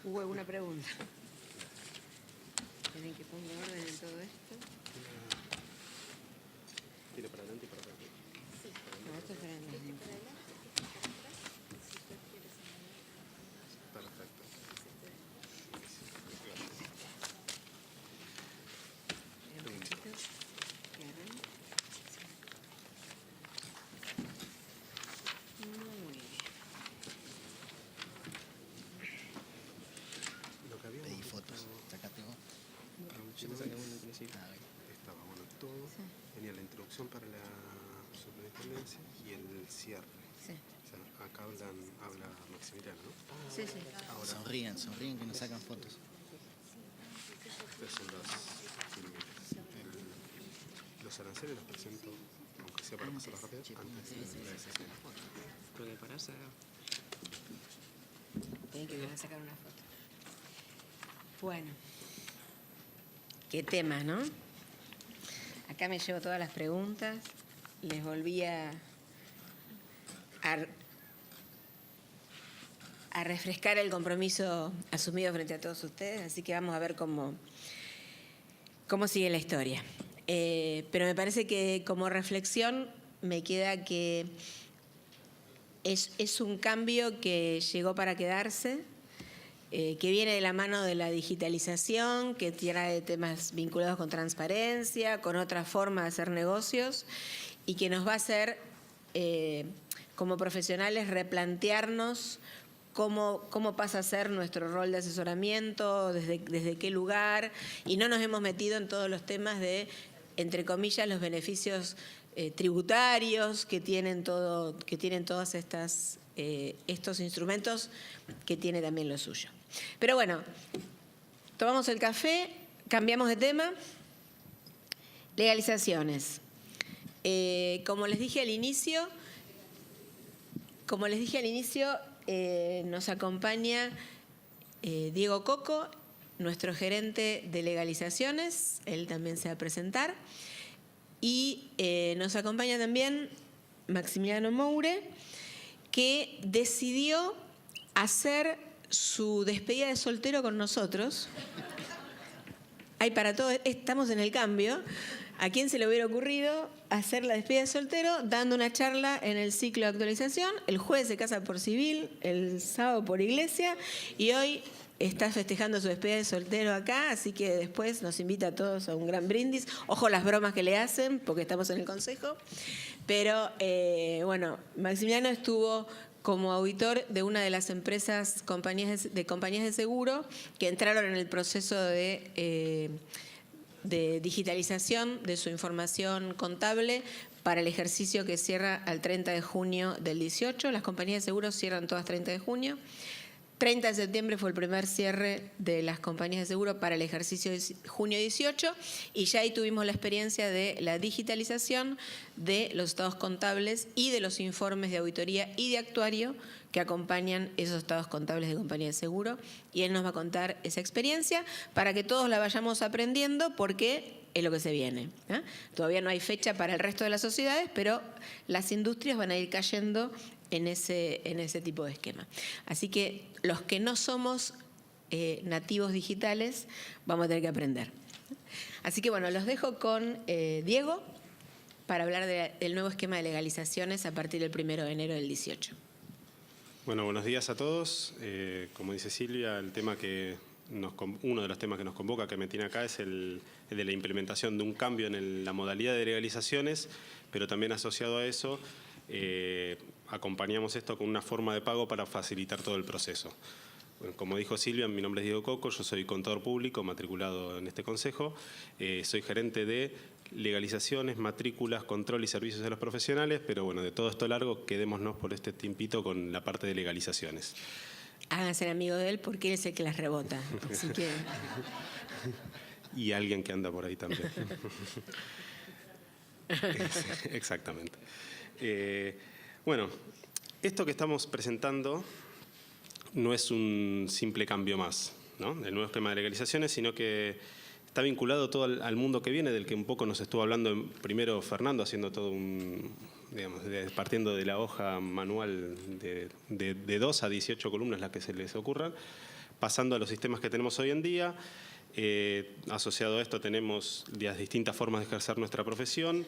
¿Hubo alguna pregunta? ¿Tienen que poner orden en todo esto? Tire para adelante y para atrás. No, esto es para adelante. Perfecto. Un poquito. Cierren. Muy bien. Lo que habíamos Pedí visto fotos, sacate vos. la Yo última te saqué vez una al principio. estaba, bueno, todo, Sí. venía la introducción para la superintendencia y el cierre. Sí, O sea, acá habla Maximiliano, ¿no? sí, sí. Ahora, Sonrían que nos sacan fotos. estas son las los aranceles los presento, aunque sea para pasarlas rápido, antes de la decisión. Porque para eso... Tienen que venir a sacar una foto. Bueno. Qué tema, ¿no? Acá me llevo todas las preguntas. Les volví a refrescar el compromiso asumido frente a todos ustedes, así que vamos a ver cómo sigue la historia. Pero me parece que como reflexión me queda que es un cambio que llegó para quedarse, que viene de la mano de la digitalización, que trae temas vinculados con transparencia, con otra forma de hacer negocios y que nos va a hacer, como profesionales, replantearnos cómo pasa a ser nuestro rol de asesoramiento, desde qué lugar, y no nos hemos metido en todos los temas de, entre comillas, los beneficios tributarios que tienen todos estos instrumentos, que tiene también lo suyo. Pero bueno, tomamos el café, cambiamos de tema. Legalizaciones. Como les dije al inicio, nos acompaña Diego Coco, nuestro gerente de legalizaciones. Él también se va a presentar. Y nos acompaña también Maximiliano Moure, que decidió hacer su despedida de soltero con nosotros. Hay para todo, estamos en el cambio. ¿A quién se le hubiera ocurrido hacer la despedida de soltero dando una charla en el ciclo de actualización? El jueves se casa por civil, el sábado por iglesia, y hoy está festejando su despedida de soltero acá, así que después nos invita a todos a un gran brindis. Ojo las bromas que le hacen, porque estamos en el consejo. Pero, bueno, Maximiliano estuvo como auditor de una de las empresas, compañías de seguro, que entraron en el proceso de digitalización de su información contable para el ejercicio que cierra al 30 de junio del 18. Las compañías de seguros cierran todas 30 de junio. 30 de septiembre fue el primer cierre de las compañías de seguro para el ejercicio de junio 18, y ya ahí tuvimos la experiencia de la digitalización de los estados contables y de los informes de auditoría y de actuario que acompañan esos estados contables de compañía de seguro, y él nos va a contar esa experiencia para que todos la vayamos aprendiendo, porque es lo que se viene, ¿eh? Todavía no hay fecha para el resto de las sociedades, pero las industrias van a ir cayendo en ese tipo de esquema. Así que los que no somos nativos digitales vamos a tener que aprender. Así que bueno, los dejo con Diego para hablar del nuevo esquema de legalizaciones a partir del 1 de enero del 18. Bueno, buenos días a todos. Como dice Silvia, uno de los temas que nos convoca, que me tiene acá, es el de la implementación de un cambio en la modalidad de legalizaciones, pero también asociado a eso, acompañamos esto con una forma de pago para facilitar todo el proceso. Bueno, como dijo Silvia, mi nombre es Diego Coco, yo soy contador público matriculado en este consejo, soy gerente de legalizaciones, matrículas, control y servicios a los profesionales, pero bueno, de todo esto largo, quedémonos por este tiempito con la parte de legalizaciones. Háganse amigo de él porque él es el que las rebota. Así que... Y alguien que anda por ahí también. Exactamente. Bueno, esto que estamos presentando no es un simple cambio más, ¿no?, del nuevo esquema de legalizaciones, sino que está vinculado todo al mundo que viene, del que un poco nos estuvo hablando primero Fernando, haciendo todo partiendo de la hoja manual de 2 a 18 columnas, las que se les ocurran, pasando a los sistemas que tenemos hoy en día, asociado a esto tenemos las distintas formas de ejercer nuestra profesión.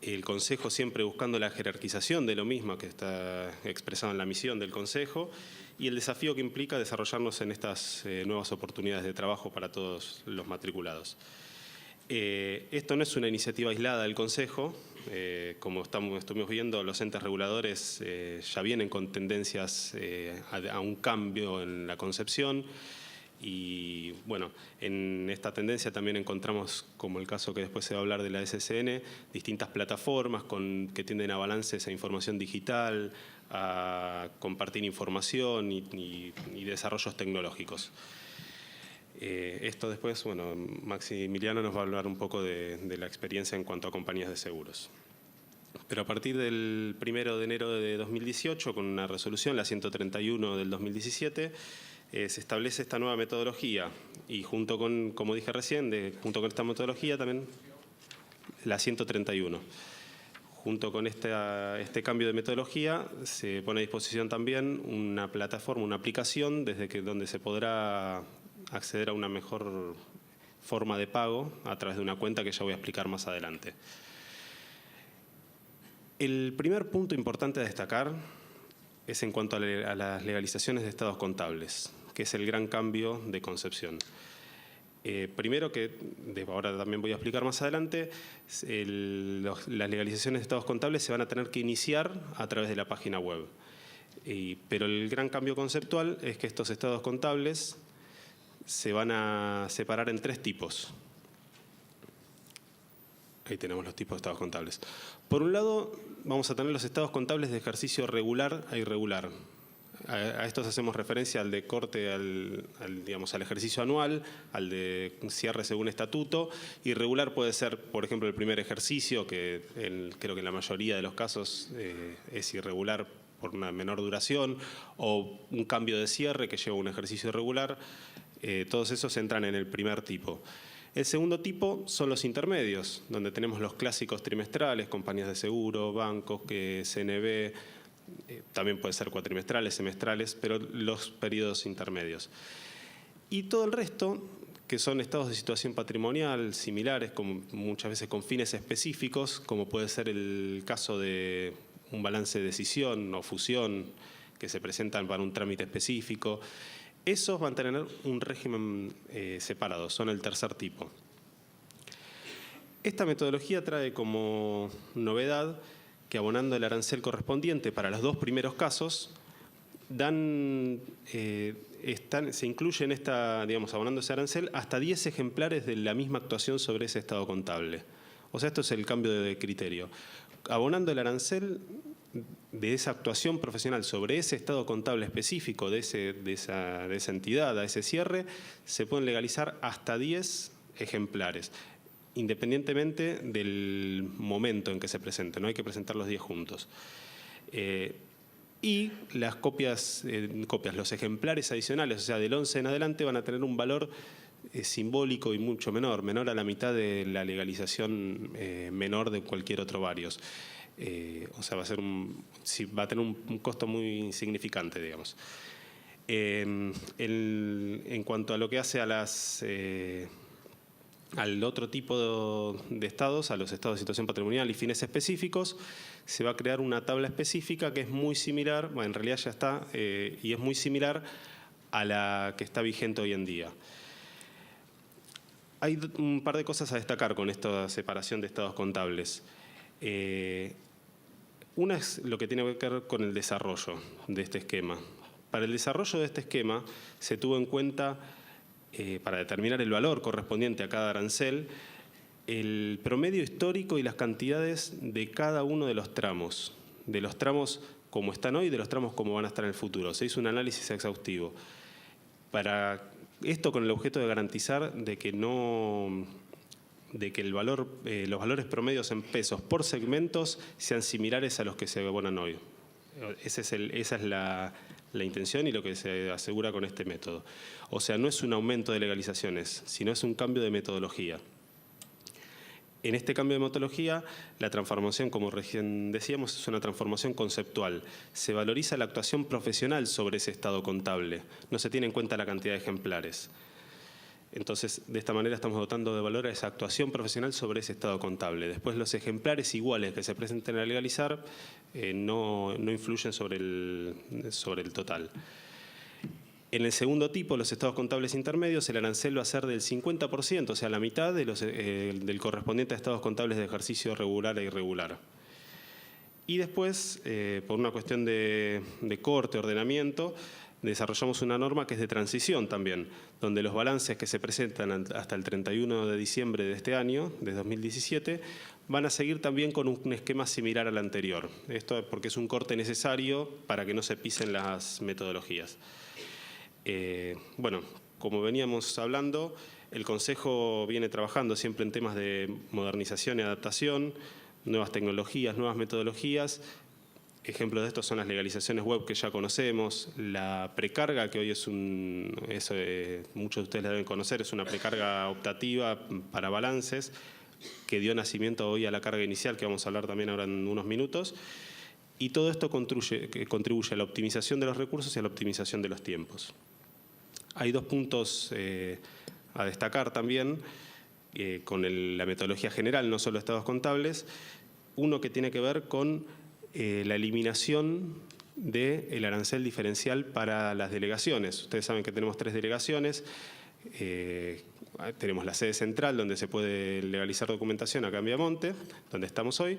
El Consejo siempre buscando la jerarquización de lo mismo que está expresado en la misión del Consejo y el desafío que implica desarrollarnos en estas nuevas oportunidades de trabajo para todos los matriculados. Esto no es una iniciativa aislada del Consejo. Como estuvimos viendo, los entes reguladores ya vienen con tendencias a un cambio en la concepción. Y bueno, en esta tendencia también encontramos, como el caso que después se va a hablar de la SCN, distintas plataformas que tienden a balance esa información digital, a compartir información y desarrollos tecnológicos. Esto después, bueno, Maximiliano nos va a hablar un poco de la experiencia en cuanto a compañías de seguros. Pero a partir del 1 de enero de 2018, con una resolución, la 131 del 2017, se establece esta nueva metodología y junto con, como dije recién, junto con esta metodología también la 131. Junto con este cambio de metodología se pone a disposición también una plataforma, una aplicación donde se podrá acceder a una mejor forma de pago a través de una cuenta que ya voy a explicar más adelante. El primer punto importante a destacar es en cuanto a las legalizaciones de estados contables, que es el gran cambio de concepción. Primero, que ahora también voy a explicar más adelante, las legalizaciones de estados contables se van a tener que iniciar a través de la página web. Pero el gran cambio conceptual es que estos estados contables se van a separar en 3 tipos. Ahí tenemos los tipos de estados contables. Por un lado, vamos a tener los estados contables de ejercicio regular a irregular. A estos hacemos referencia al de corte al ejercicio anual, al de cierre según estatuto. Irregular puede ser, por ejemplo, el primer ejercicio, que creo que en la mayoría de los casos es irregular por una menor duración, o un cambio de cierre que lleva a un ejercicio irregular. Todos esos entran en el primer tipo. El segundo tipo son los intermedios, donde tenemos los clásicos trimestrales, compañías de seguro, bancos, CNB, también puede ser cuatrimestrales, semestrales, pero los periodos intermedios. Y todo el resto, que son estados de situación patrimonial similares, como muchas veces con fines específicos, como puede ser el caso de un balance de decisión o fusión, que se presentan para un trámite específico. Esos van a tener un régimen separado, son el tercer tipo. Esta metodología trae como novedad que abonando el arancel correspondiente para los 2 primeros casos, se incluye en abonando ese arancel hasta 10 ejemplares de la misma actuación sobre ese estado contable. O sea, esto es el cambio de criterio. Abonando el arancel de esa actuación profesional sobre ese estado contable específico de esa entidad, a ese cierre, se pueden legalizar hasta 10 ejemplares, independientemente del momento en que se presente. No hay que presentar los 10 juntos. Y las copias, los ejemplares adicionales, o sea, del 11 en adelante, van a tener un valor simbólico y mucho menor a la mitad de la legalización menor de cualquier otro varios. O sea, va a tener un costo muy insignificante, digamos. En cuanto a lo que hace al otro tipo de estados, a los estados de situación patrimonial y fines específicos, se va a crear una tabla específica que es muy similar, bueno, en realidad ya está, y es muy similar a la que está vigente hoy en día. Hay un par de cosas a destacar con esta separación de estados contables. Una es lo que tiene que ver con el desarrollo de este esquema. Para el desarrollo de este esquema se tuvo en cuenta, para determinar el valor correspondiente a cada arancel, el promedio histórico y las cantidades de cada uno de los tramos como están hoy y de los tramos como van a estar en el futuro. Se hizo un análisis exhaustivo. Para esto con el objeto de garantizar de que los valores promedios en pesos por segmentos sean similares a los que se abonan hoy. Esa es la intención y lo que se asegura con este método. O sea, no es un aumento de legalizaciones, sino es un cambio de metodología. En este cambio de metodología, la transformación, como recién decíamos, es una transformación conceptual. Se valoriza la actuación profesional sobre ese estado contable. No se tiene en cuenta la cantidad de ejemplares. Entonces, de esta manera estamos dotando de valor a esa actuación profesional sobre ese estado contable. Después, los ejemplares iguales que se presenten a legalizar no influyen sobre el total. En el segundo tipo, los estados contables intermedios, el arancel va a ser del 50%, o sea, la mitad del correspondiente a estados contables de ejercicio regular e irregular. Y después, por una cuestión de corte, ordenamiento, desarrollamos una norma que es de transición también, donde los balances que se presentan hasta el 31 de diciembre de este año, de 2017, van a seguir también con un esquema similar al anterior. Esto porque es un corte necesario para que no se pisen las metodologías. Bueno, como veníamos hablando, el Consejo viene trabajando siempre en temas de modernización y adaptación, nuevas tecnologías, nuevas metodologías. Ejemplos de esto son las legalizaciones web que ya conocemos, la precarga, que hoy muchos de ustedes la deben conocer, es una precarga optativa para balances, que dio nacimiento hoy a la carga inicial, que vamos a hablar también ahora en unos minutos. Y todo esto contribuye a la optimización de los recursos y a la optimización de los tiempos. Hay dos puntos a destacar también con la metodología general, no solo estados contables. Uno que tiene que ver con la eliminación del arancel diferencial para las delegaciones. Ustedes saben que tenemos 3 delegaciones. Tenemos la sede central, donde se puede legalizar documentación, acá en Viamonte, donde estamos hoy.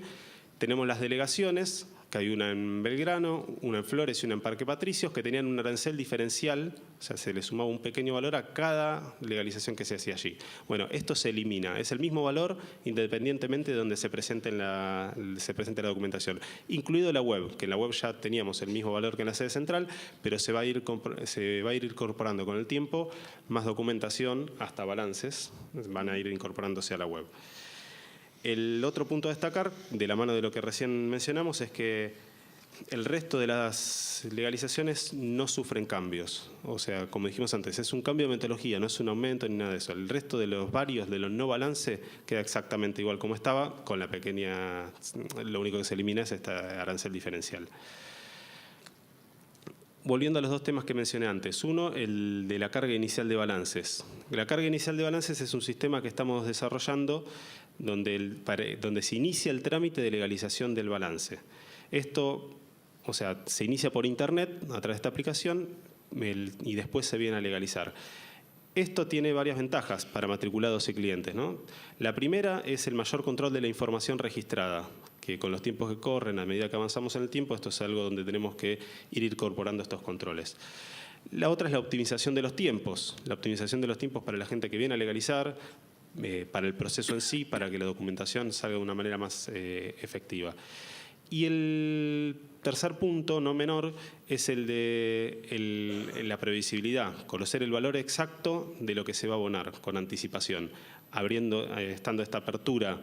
Tenemos las delegaciones, que hay una en Belgrano, una en Flores y una en Parque Patricios, que tenían un arancel diferencial, o sea, se le sumaba un pequeño valor a cada legalización que se hacía allí. Bueno, esto se elimina, es el mismo valor independientemente de donde se presente la documentación, incluido la web, que en la web ya teníamos el mismo valor que en la sede central, pero se va a ir incorporando con el tiempo más documentación, hasta balances, van a ir incorporándose a la web. El otro punto a destacar, de la mano de lo que recién mencionamos, es que el resto de las legalizaciones no sufren cambios. O sea, como dijimos antes, es un cambio de metodología, no es un aumento ni nada de eso. El resto de los no balance, queda exactamente igual como estaba, con la pequeña, lo único que se elimina es este arancel diferencial. Volviendo a los dos temas que mencioné antes. Uno, el de la carga inicial de balances. La carga inicial de balances es un sistema que estamos desarrollando donde se inicia el trámite de legalización del balance. Esto, o sea, se inicia por internet a través de esta aplicación y después se viene a legalizar. Esto tiene varias ventajas para matriculados y clientes, ¿no? La primera es el mayor control de la información registrada, que con los tiempos que corren, a medida que avanzamos en el tiempo, esto es algo donde tenemos que ir incorporando estos controles. La otra es la optimización de los tiempos. La optimización de los tiempos para la gente que viene a legalizar, para el proceso en sí, para que la documentación salga de una manera más efectiva. Y el tercer punto, no menor, es el de la previsibilidad, conocer el valor exacto de lo que se va a abonar con anticipación, estando esta apertura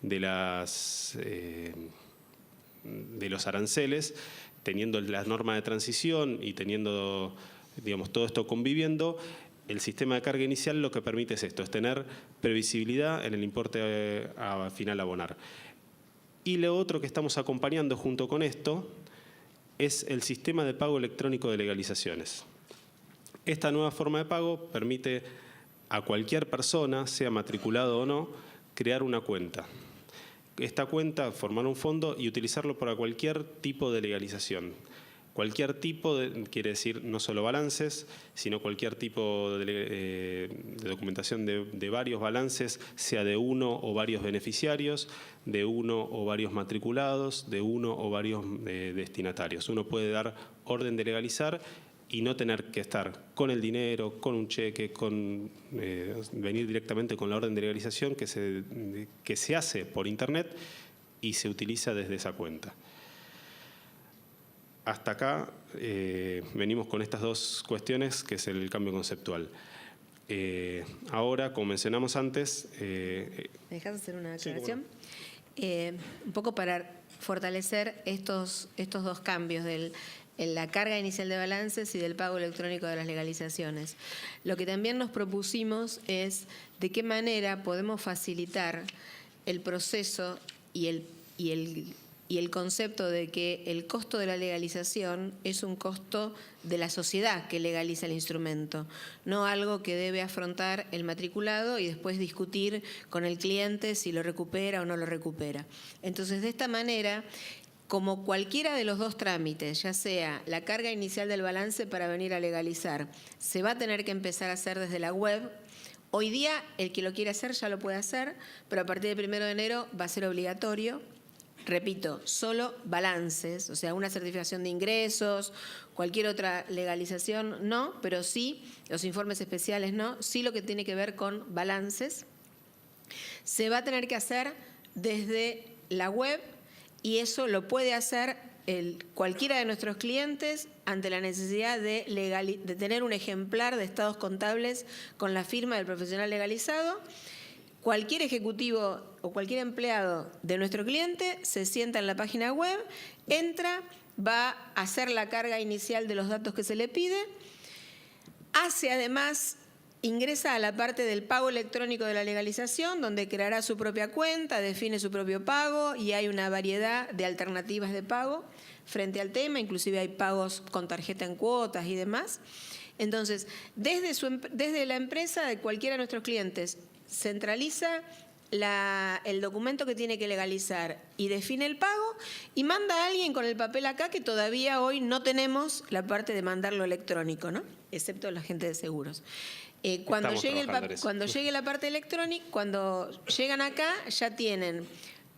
de los aranceles, teniendo la norma de transición y teniendo, digamos, todo esto conviviendo. El sistema de carga inicial lo que permite es esto, es tener previsibilidad en el importe final a abonar. Y lo otro que estamos acompañando junto con esto es el sistema de pago electrónico de legalizaciones. Esta nueva forma de pago permite a cualquier persona, sea matriculado o no, crear una cuenta. Esta cuenta, formar un fondo y utilizarlo para cualquier tipo de legalización. Cualquier tipo, quiere decir no solo balances, sino cualquier tipo de documentación de varios balances, sea de uno o varios beneficiarios, de uno o varios matriculados, de uno o varios destinatarios. Uno puede dar orden de legalizar y no tener que estar con el dinero, con un cheque, venir directamente con la orden de legalización que se hace por internet y se utiliza desde esa cuenta. Hasta acá venimos con estas dos cuestiones, que es el cambio conceptual. Ahora, como mencionamos antes... ¿Me dejas hacer una aclaración? Sí, un poco para fortalecer estos dos cambios en la carga inicial de balances y del pago electrónico de las legalizaciones. Lo que también nos propusimos es de qué manera podemos facilitar el proceso y el concepto de que el costo de la legalización es un costo de la sociedad que legaliza el instrumento, no algo que debe afrontar el matriculado y después discutir con el cliente si lo recupera o no lo recupera. Entonces, de esta manera, como cualquiera de los dos trámites, ya sea la carga inicial del balance para venir a legalizar, se va a tener que empezar a hacer desde la web. Hoy día, el que lo quiere hacer ya lo puede hacer, pero a partir del 1 de enero va a ser obligatorio. Repito, solo balances, o sea, una certificación de ingresos, cualquier otra legalización no, pero sí, los informes especiales no, sí lo que tiene que ver con balances. Se va a tener que hacer desde la web y eso lo puede hacer cualquiera de nuestros clientes ante la necesidad de tener un ejemplar de estados contables con la firma del profesional legalizado. Cualquier ejecutivo o cualquier empleado de nuestro cliente se sienta en la página web, entra, va a hacer la carga inicial de los datos que se le pide, hace además, ingresa a la parte del pago electrónico de la legalización, donde creará su propia cuenta, define su propio pago y hay una variedad de alternativas de pago frente al tema, inclusive hay pagos con tarjeta en cuotas y demás. Entonces, desde la empresa de cualquiera de nuestros clientes, centraliza el documento que tiene que legalizar y define el pago y manda a alguien con el papel acá que todavía hoy no tenemos la parte de mandarlo electrónico, ¿no? Excepto la gente de seguros. Cuando llegue la parte electrónica, cuando llegan acá ya tienen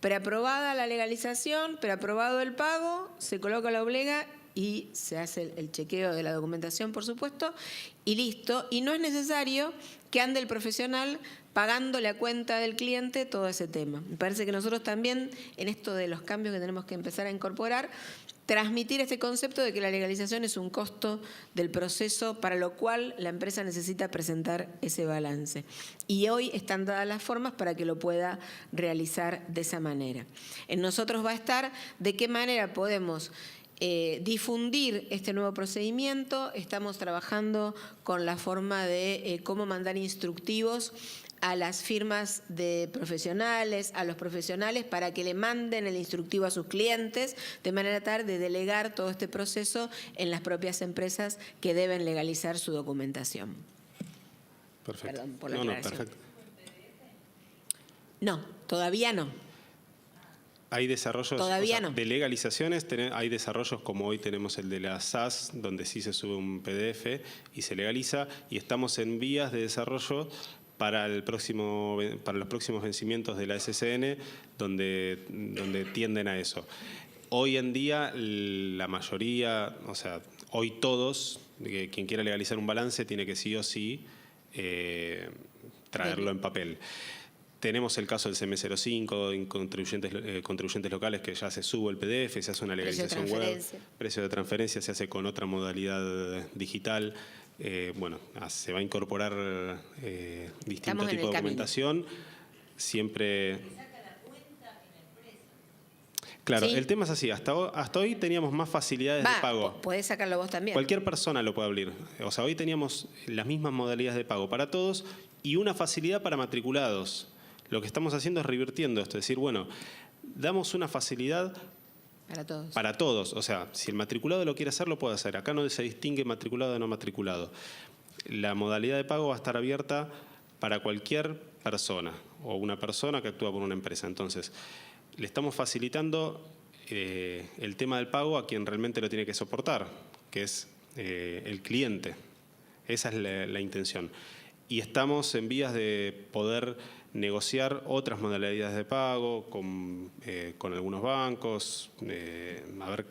preaprobada la legalización, preaprobado el pago, se coloca la oblega y se hace el chequeo de la documentación, por supuesto, y listo. Y no es necesario que ande el profesional pagándole a cuenta del cliente todo ese tema. Me parece que nosotros también, en esto de los cambios que tenemos que empezar a incorporar, transmitir este concepto de que la legalización es un costo del proceso para lo cual la empresa necesita presentar ese balance. Y hoy están dadas las formas para que lo pueda realizar de esa manera. En nosotros va a estar de qué manera podemos difundir este nuevo procedimiento. Estamos trabajando con la forma de cómo mandar instructivos a las firmas de profesionales, a los profesionales, para que le manden el instructivo a sus clientes, de manera tal de delegar todo este proceso en las propias empresas que deben legalizar su documentación. Perfecto. Perdón por la aclaración. Perfecto. No, todavía no. Hay desarrollos Todavía no. de legalizaciones, hay desarrollos como hoy tenemos el de la SAS, donde sí se sube un PDF y se legaliza, y estamos en vías de desarrollo para los próximos vencimientos de la SCN, donde tienden a eso. Hoy en día la mayoría, o sea, hoy todos, quien quiera legalizar un balance tiene que sí o sí traerlo en papel. Tenemos el caso del CM05, en contribuyentes locales, que ya se sube el PDF, se hace una legalización web. Precio de transferencia se hace con otra modalidad digital. Bueno, se va a incorporar distintos tipos de documentación. Siempre. Claro, ¿sí? El tema es así. Hasta hoy teníamos más facilidades de pago. Podés sacarlo vos también. Cualquier persona lo puede abrir. O sea, hoy teníamos las mismas modalidades de pago para todos y una facilidad para matriculados. Lo que estamos haciendo es revirtiendo esto, es decir, bueno, damos una facilidad para todos. O sea, si el matriculado lo quiere hacer, lo puede hacer. Acá no se distingue matriculado de no matriculado. La modalidad de pago va a estar abierta para cualquier persona o una persona que actúa por una empresa. Entonces, le estamos facilitando el tema del pago a quien realmente lo tiene que soportar, que es el cliente. Esa es la intención. Y estamos en vías de poder negociar otras modalidades de pago con algunos bancos, a ver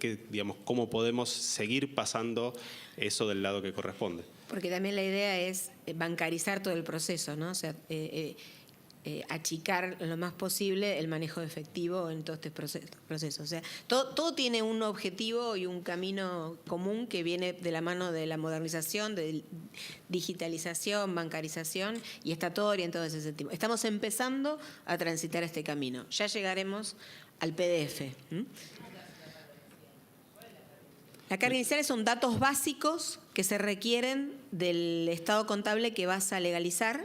cómo podemos seguir pasando eso del lado que corresponde. Porque también la idea es bancarizar todo el proceso, ¿no? O sea, achicar lo más posible el manejo de efectivo en todo este proceso. O sea, todo tiene un objetivo y un camino común que viene de la mano de la modernización, de digitalización, bancarización, y está todo orientado en ese sentido. Estamos empezando a transitar este camino. Ya llegaremos al PDF. La carga inicial son datos básicos que se requieren del estado contable que vas a legalizar.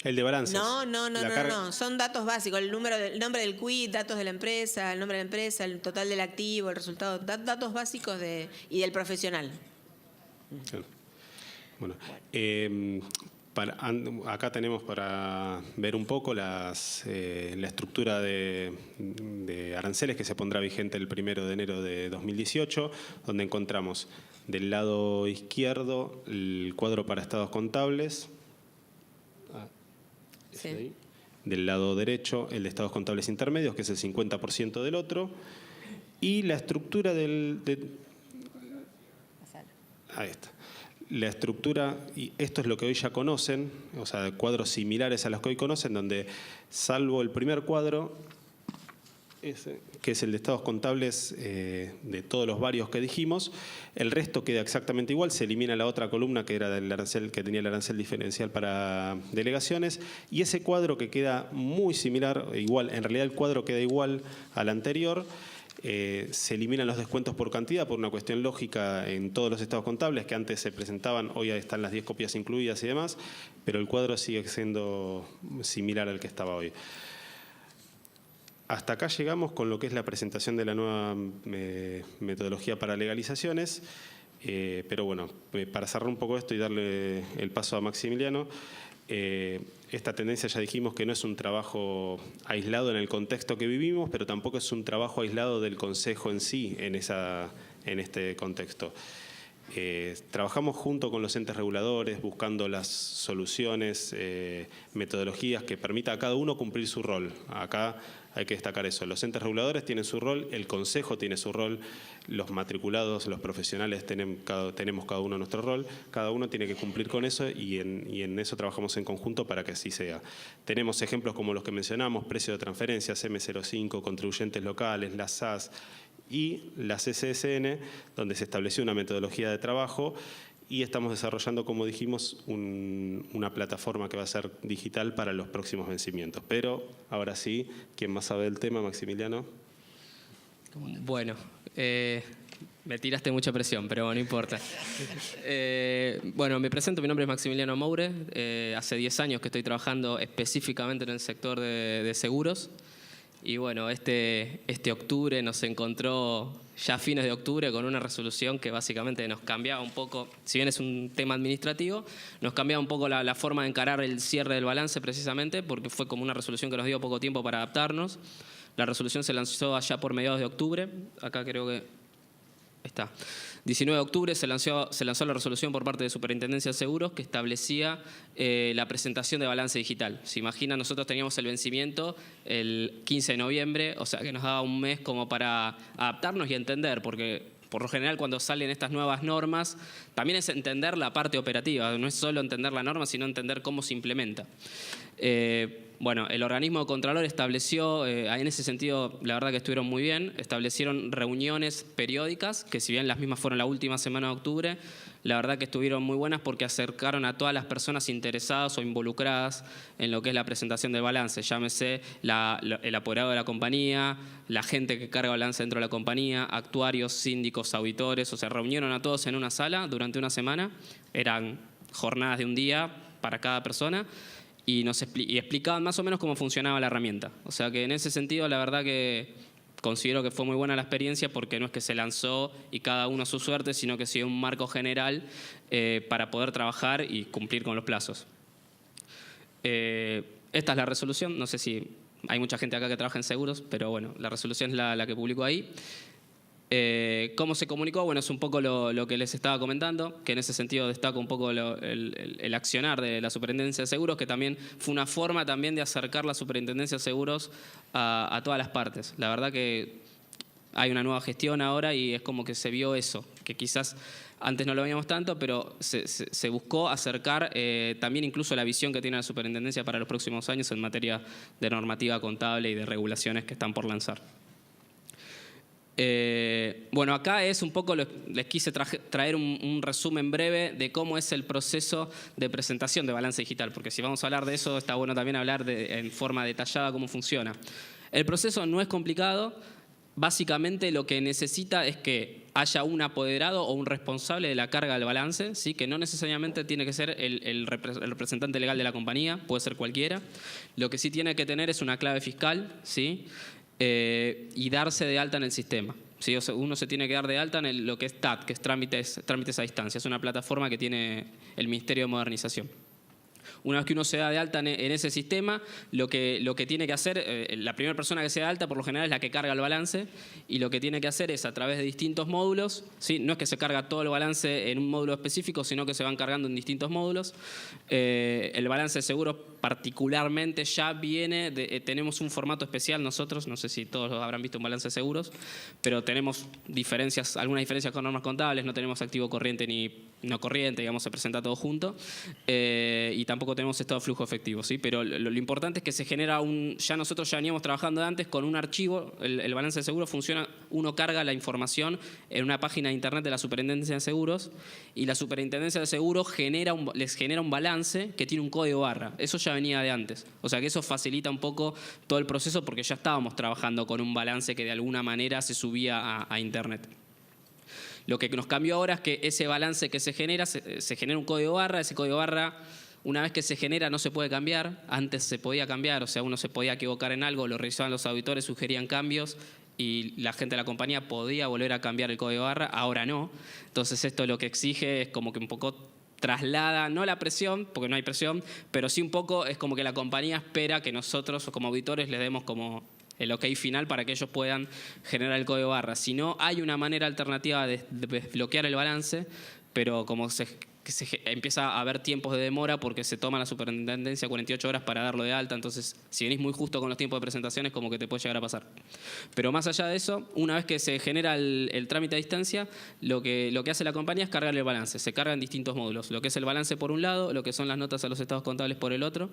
El de balances. No. Son datos básicos. El nombre del quit, datos de la empresa, el nombre de la empresa, el total del activo, el resultado. Datos básicos y del profesional. Claro. Bueno, acá tenemos para ver un poco la estructura de aranceles que se pondrá vigente el 1 de enero de 2018, donde encontramos del lado izquierdo el cuadro para estados contables. Sí. Del lado derecho, el de estados contables intermedios, que es el 50% del otro, y la estructura ahí está. La estructura, y esto es lo que hoy ya conocen, o sea, cuadros similares a los que hoy conocen, donde salvo el primer cuadro, ese, que es el de estados contables de todos los varios que dijimos, el resto queda exactamente igual, se elimina la otra columna que era del arancel, que tenía el arancel diferencial para delegaciones, y ese cuadro que queda muy similar, igual, en realidad el cuadro queda igual al anterior. Se eliminan los descuentos por cantidad por una cuestión lógica en todos los estados contables que antes se presentaban, hoy están las 10 copias incluidas y demás, pero el cuadro sigue siendo similar al que estaba hoy. Hasta acá llegamos con lo que es la presentación de la nueva metodología para legalizaciones, pero bueno, para cerrar un poco esto y darle el paso a Maximiliano, esta tendencia ya dijimos que no es un trabajo aislado en el contexto que vivimos, pero tampoco es un trabajo aislado del Consejo en sí en este contexto. Trabajamos junto con los entes reguladores buscando las soluciones, metodologías que permita a cada uno cumplir su rol. Acá hay que destacar eso. Los entes reguladores tienen su rol, el Consejo tiene su rol, los matriculados, los profesionales tenemos cada uno nuestro rol, cada uno tiene que cumplir con eso y en eso trabajamos en conjunto para que así sea. Tenemos ejemplos como los que mencionamos, precio de transferencias, M05, contribuyentes locales, las SAS y las SSN, donde se estableció una metodología de trabajo y estamos desarrollando, como dijimos, una plataforma que va a ser digital para los próximos vencimientos. Pero ahora sí, ¿quién más sabe del tema, Maximiliano? Bueno, me tiraste mucha presión, pero no importa. Bueno, me presento, mi nombre es Maximiliano Moure. Hace 10 años que estoy trabajando específicamente en el sector de seguros. Y bueno, este octubre nos encontró ya a fines de octubre con una resolución que básicamente nos cambiaba un poco, si bien es un tema administrativo, nos cambiaba un poco la forma de encarar el cierre del balance precisamente, porque fue como una resolución que nos dio poco tiempo para adaptarnos. La resolución se lanzó allá por mediados de octubre, acá creo que está. 19 de octubre se lanzó la resolución por parte de Superintendencia de Seguros que establecía la presentación de balance digital. Se imagina, nosotros teníamos el vencimiento el 15 de noviembre, o sea que nos daba un mes como para adaptarnos y entender, porque por lo general cuando salen estas nuevas normas, también es entender la parte operativa, no es solo entender la norma, sino entender cómo se implementa. Bueno, el organismo de Contralor estableció, en ese sentido, la verdad que estuvieron muy bien, establecieron reuniones periódicas, que si bien las mismas fueron la última semana de octubre, la verdad que estuvieron muy buenas porque acercaron a todas las personas interesadas o involucradas en lo que es la presentación del balance, llámese el apoderado de la compañía, la gente que carga balance dentro de la compañía, actuarios, síndicos, auditores, o sea, reunieron a todos en una sala durante una semana, eran jornadas de un día para cada persona, y explicaban más o menos cómo funcionaba la herramienta. O sea que en ese sentido la verdad que considero que fue muy buena la experiencia porque no es que se lanzó y cada uno a su suerte, sino que siguió un marco general para poder trabajar y cumplir con los plazos. Esta es la resolución, no sé si hay mucha gente acá que trabaja en seguros, pero bueno, la resolución es la que publico ahí. ¿Cómo se comunicó? Bueno, es un poco lo que les estaba comentando, que en ese sentido destaco un poco el accionar de la Superintendencia de Seguros, que también fue una forma también de acercar la Superintendencia de Seguros a todas las partes. La verdad que hay una nueva gestión ahora y es como que se vio eso, que quizás antes no lo veíamos tanto, pero se buscó acercar también incluso la visión que tiene la Superintendencia para los próximos años en materia de normativa contable y de regulaciones que están por lanzar. Bueno, acá es un poco, les quise traer un resumen breve de cómo es el proceso de presentación de balance digital, porque si vamos a hablar de eso, está bueno también hablar en forma detallada cómo funciona. El proceso no es complicado, básicamente lo que necesita es que haya un apoderado o un responsable de la carga del balance, ¿sí? Que no necesariamente tiene que ser el representante legal de la compañía, puede ser cualquiera. Lo que sí tiene que tener es una clave fiscal, ¿sí? Y darse de alta en el sistema. ¿Sí? O sea, uno se tiene que dar de alta en lo que es TAT, que es trámites a distancia. Es una plataforma que tiene el Ministerio de Modernización. Una vez que uno se da de alta en ese sistema, lo que tiene que hacer, la primera persona que se da de alta por lo general es la que carga el balance, y lo que tiene que hacer es a través de distintos módulos, ¿sí? No es que se carga todo el balance en un módulo específico, sino que se van cargando en distintos módulos. El balance de seguros particularmente ya viene, tenemos un formato especial nosotros, no sé si todos habrán visto un balance de seguros, pero tenemos algunas diferencias con normas contables, no tenemos activo corriente ni no corriente, digamos, se presenta todo junto, y tampoco tenemos estado de flujo efectivo, ¿sí? Pero lo importante es que se genera nosotros ya veníamos trabajando antes con un archivo, el balance de seguros funciona, uno carga la información en una página de internet de la Superintendencia de Seguros, y la Superintendencia de Seguros les genera un balance que tiene un código barra. Eso ya venía de antes, o sea que eso facilita un poco todo el proceso porque ya estábamos trabajando con un balance que de alguna manera se subía a internet. Lo que nos cambió ahora es que ese balance que se genera un código barra. Ese código barra, una vez que se genera, no se puede cambiar. Antes se podía cambiar, o sea, uno se podía equivocar en algo, lo revisaban los auditores, sugerían cambios y la gente de la compañía podía volver a cambiar el código barra. Ahora no. Entonces esto lo que exige es como que un poco traslada, no la presión, porque no hay presión, pero sí un poco es como que la compañía espera que nosotros como auditores les demos como el OK final para que ellos puedan generar el código barra. Si no, hay una manera alternativa de desbloquear el balance, pero como empieza a haber tiempos de demora porque se toma la superintendencia 48 horas para darlo de alta, entonces si venís muy justo con los tiempos de presentación es como que te puede llegar a pasar. Pero más allá de eso, una vez que se genera el trámite a distancia, lo que hace la compañía es cargar el balance. Se carga en distintos módulos, lo que es el balance por un lado, lo que son las notas a los estados contables por el otro.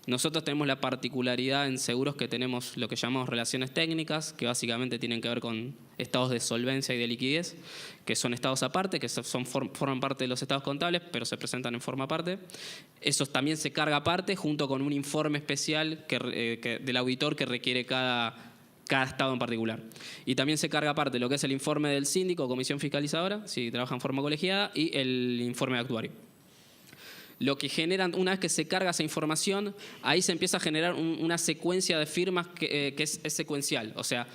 Nosotros tenemos la particularidad en seguros que tenemos lo que llamamos relaciones técnicas, que básicamente tienen que ver con estados de solvencia y de liquidez, que son estados aparte, que forman parte de los estados contables, pero se presentan en forma aparte. Eso también se carga aparte, junto con un informe especial del auditor que requiere cada estado en particular. Y también se carga aparte lo que es el informe del síndico o comisión fiscalizadora, si trabaja en forma colegiada, y el informe de actuario. Lo que generan, una vez que se carga esa información, ahí se empieza a generar una secuencia de firmas que es secuencial. O sea,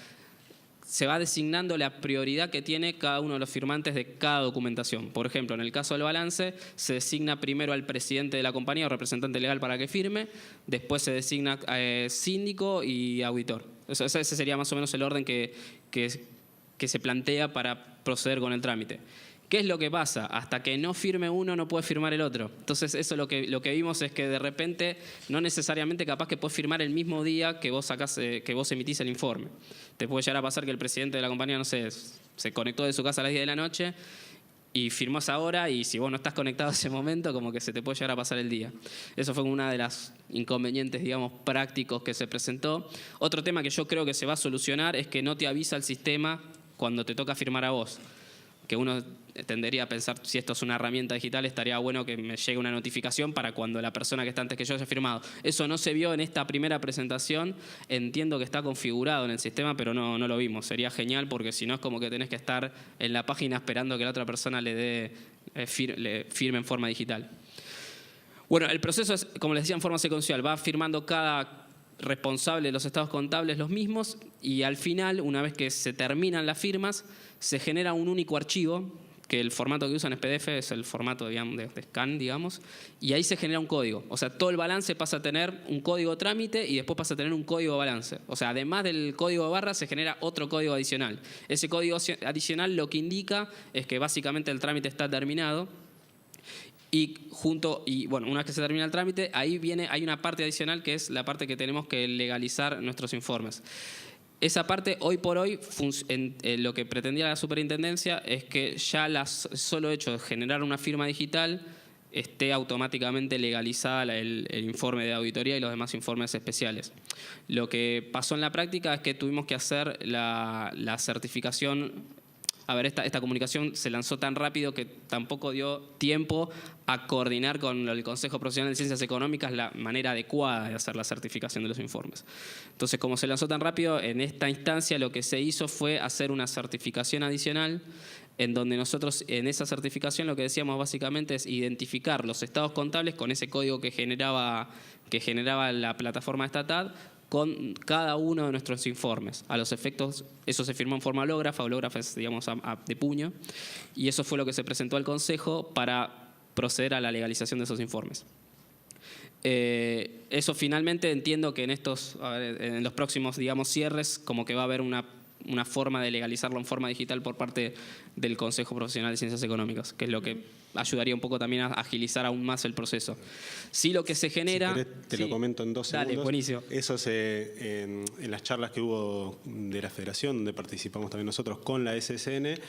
se va designando la prioridad que tiene cada uno de los firmantes de cada documentación. Por ejemplo, en el caso del balance, se designa primero al presidente de la compañía o representante legal para que firme, después se designa síndico y auditor. Ese sería más o menos el orden que se plantea para proceder con el trámite. ¿Qué es lo que pasa? Hasta que no firme uno, no puede firmar el otro. Entonces, eso lo que vimos es que de repente, no necesariamente capaz que puedes firmar el mismo día que vos emitís el informe. Te puede llegar a pasar que el presidente de la compañía, no sé, se conectó de su casa a las 10 de la noche y firmó esa hora, y si vos no estás conectado a ese momento, como que se te puede llegar a pasar el día. Eso fue una de las inconvenientes, digamos, prácticos que se presentó. Otro tema que yo creo que se va a solucionar es que no te avisa el sistema cuando te toca firmar a vos. Que uno tendería a pensar, si esto es una herramienta digital, estaría bueno que me llegue una notificación para cuando la persona que está antes que yo haya firmado. Eso no se vio en esta primera presentación. Entiendo que está configurado en el sistema, pero no lo vimos. Sería genial, porque si no es como que tenés que estar en la página esperando que la otra persona le firme en forma digital. Bueno, el proceso es, como les decía, en forma secuencial. Va firmando cada responsable de los estados contables los mismos, y al final, una vez que se terminan las firmas, se genera un único archivo, que el formato que usan es PDF, es el formato, digamos, de scan, digamos, y ahí se genera un código. O sea, todo el balance pasa a tener un código trámite y después pasa a tener un código balance. O sea, además del código barra, se genera otro código adicional. Ese código adicional lo que indica es que básicamente el trámite está terminado. Y bueno, una vez que se termina el trámite, hay una parte adicional que es la parte que tenemos que legalizar nuestros informes. Esa parte, hoy por hoy, lo que pretendía la superintendencia es que ya solo hecho de generar una firma digital esté automáticamente legalizada el informe de auditoría y los demás informes especiales. Lo que pasó en la práctica es que tuvimos que hacer la certificación a ver, esta comunicación se lanzó tan rápido que tampoco dio tiempo a coordinar con el Consejo Profesional de Ciencias Económicas la manera adecuada de hacer la certificación de los informes. Entonces, como se lanzó tan rápido, en esta instancia lo que se hizo fue hacer una certificación adicional en donde nosotros en esa certificación lo que decíamos básicamente es identificar los estados contables con ese código que generaba la plataforma estatal con cada uno de nuestros informes. A los efectos, eso se firmó en forma hológrafa, hológrafa es, digamos, de puño, y eso fue lo que se presentó al Consejo para proceder a la legalización de esos informes. Eso finalmente entiendo que en los próximos, digamos, cierres, como que va a haber una forma de legalizarlo en forma digital por parte del Consejo Profesional de Ciencias Económicas, que es lo que ayudaría un poco también a agilizar aún más el proceso. Sí, lo que se genera... Si querés, te lo comento en 2 segundos. Dale, buenísimo. Eso en las charlas que hubo de la Federación, donde participamos también nosotros con la SSN,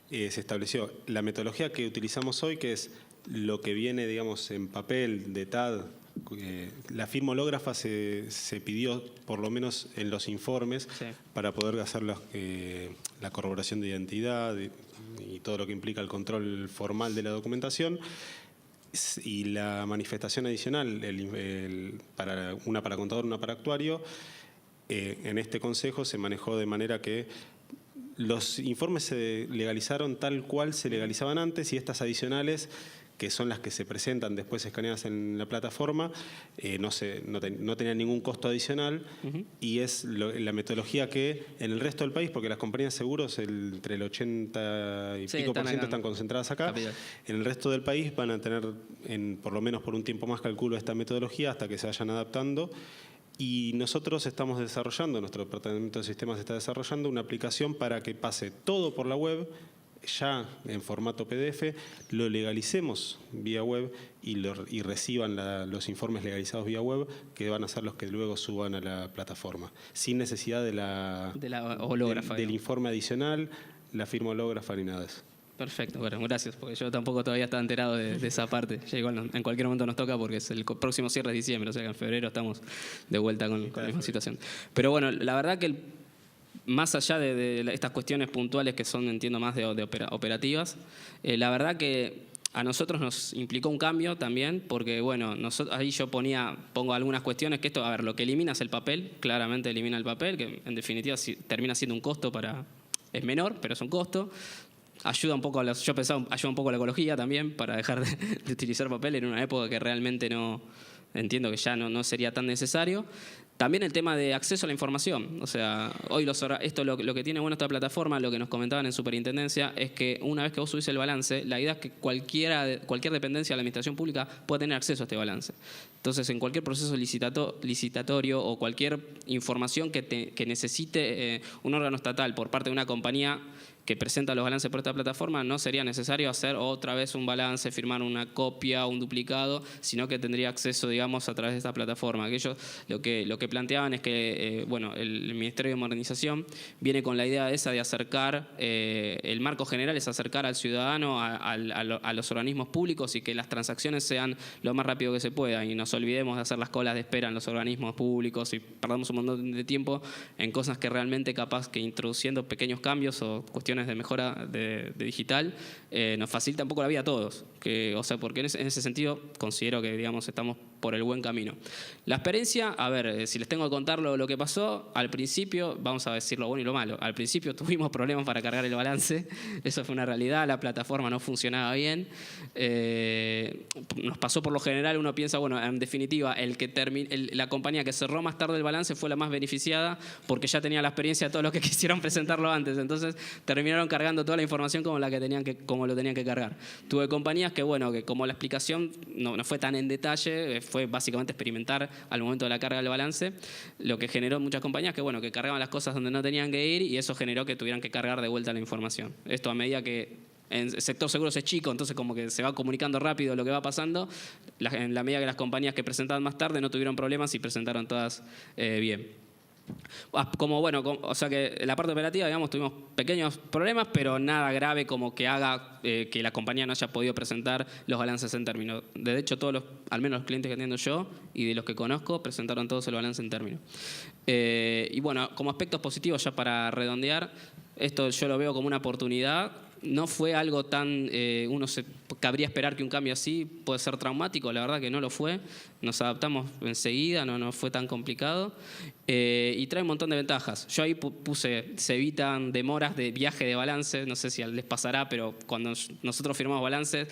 se estableció la metodología que utilizamos hoy, que es lo que viene, digamos, en papel de TAD. La firma hológrafa se pidió, por lo menos en los informes, Sí. para poder hacer la corroboración de identidad y todo lo que implica el control formal de la documentación. Y la manifestación adicional, una para contador, una para actuario, en este consejo se manejó de manera que los informes se legalizaron tal cual se legalizaban antes, y estas adicionales, que son las que se presentan después escaneadas en la plataforma, no tenían ningún costo adicional. Y es la metodología que en el resto del país, porque las compañías de seguros entre el 80 y pico por ciento están concentradas acá, Capital. en el resto del país van a tener, por lo menos por un tiempo más, calculo, esta metodología hasta que se vayan adaptando. Y nosotros estamos desarrollando, nuestro departamento de sistemas está desarrollando una aplicación para que pase todo por la web, ya en formato PDF, lo legalicemos vía web y reciban los informes legalizados vía web, que van a ser los que luego suban a la plataforma, sin necesidad de la hológrafa. del informe adicional, la firma hológrafa ni nada de eso. Perfecto, bueno, gracias, porque yo tampoco todavía estaba enterado de esa parte. Ya igual en cualquier momento nos toca porque es el próximo cierre es diciembre, o sea que en febrero estamos de vuelta con la misma situación. Pero bueno, la verdad que más allá de estas cuestiones puntuales que son, entiendo, más de operativas, la verdad que a nosotros nos implicó un cambio también, porque bueno, ahí yo pongo algunas cuestiones que esto, a ver, lo que elimina es el papel, claramente elimina el papel, que en definitiva termina siendo un costo es menor, pero es un costo. Ayuda un poco ayuda un poco a la ecología también, para dejar de utilizar papel en una época que realmente entiendo que ya no sería tan necesario. También el tema de acceso a la información. O sea, hoy lo que tiene bueno esta plataforma, lo que nos comentaban en Superintendencia, es que una vez que vos subís el balance, la idea es que cualquier dependencia de la administración pública pueda tener acceso a este balance. Entonces, en cualquier proceso licitatorio o cualquier información que necesite un órgano estatal por parte de una compañía que presenta los balances por esta plataforma, no sería necesario hacer otra vez un balance, firmar una copia o un duplicado, sino que tendría acceso, digamos, a través de esta plataforma. Aquellos lo que planteaban es que el Ministerio de Modernización viene con la idea esa de acercar, el marco general es acercar al ciudadano a los organismos públicos y que las transacciones sean lo más rápido que se pueda, y nos olvidemos de hacer las colas de espera en los organismos públicos y perdamos un montón de tiempo en cosas que realmente capaz que introduciendo pequeños cambios o cuestiones de mejora de digital nos facilita un poco la vida a todos, porque en ese sentido considero que, digamos, estamos por el buen camino. La experiencia, a ver, si les tengo que contar lo que pasó, al principio, vamos a decir lo bueno y lo malo, al principio tuvimos problemas para cargar el balance, eso fue una realidad, la plataforma no funcionaba bien, nos pasó por lo general, uno piensa, bueno, en definitiva, la compañía que cerró más tarde el balance fue la más beneficiada porque ya tenía la experiencia de todos los que quisieron presentarlo antes, entonces terminaron cargando toda la información como lo tenían que cargar. Tuve compañías que como la explicación no fue tan en detalle, fue básicamente experimentar al momento de la carga del balance, lo que generó muchas compañías que cargaban las cosas donde no tenían que ir, y eso generó que tuvieran que cargar de vuelta la información. Esto a medida que en el sector seguros es chico, entonces como que se va comunicando rápido lo que va pasando, en la medida que las compañías que presentaban más tarde no tuvieron problemas y presentaron todas bien. O sea que en la parte operativa, digamos, tuvimos pequeños problemas, pero nada grave como que haga que la compañía no haya podido presentar los balances en términos. De hecho, al menos los clientes que atiendo yo y de los que conozco, presentaron todos el balance en términos. Y bueno, como aspectos positivos, ya para redondear, Esto yo lo veo como una oportunidad. No fue algo tan... cabría esperar que un cambio así puede ser traumático. La verdad que no lo fue. Nos adaptamos enseguida, no fue tan complicado. Y trae un montón de ventajas. Yo ahí puse, se evitan demoras de viaje de balance. No sé si les pasará, pero cuando nosotros firmamos balances,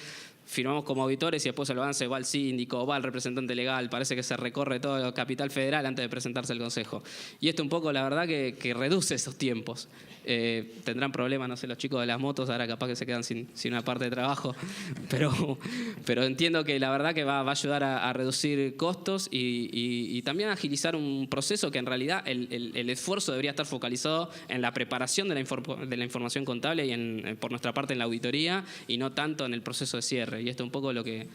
firmamos como auditores y después el balance va al síndico, va al representante legal, parece que se recorre todo el Capital Federal antes de presentarse al Consejo. Y esto un poco, la verdad, que reduce esos tiempos. Tendrán problemas, no sé, los chicos de las motos, ahora capaz que se quedan sin una parte de trabajo, pero entiendo que la verdad que va a ayudar a reducir costos y también a agilizar un proceso que en realidad el esfuerzo debería estar focalizado en la preparación de la información contable y por nuestra parte en la auditoría y no tanto en el proceso de cierre. Y esto un poco lo que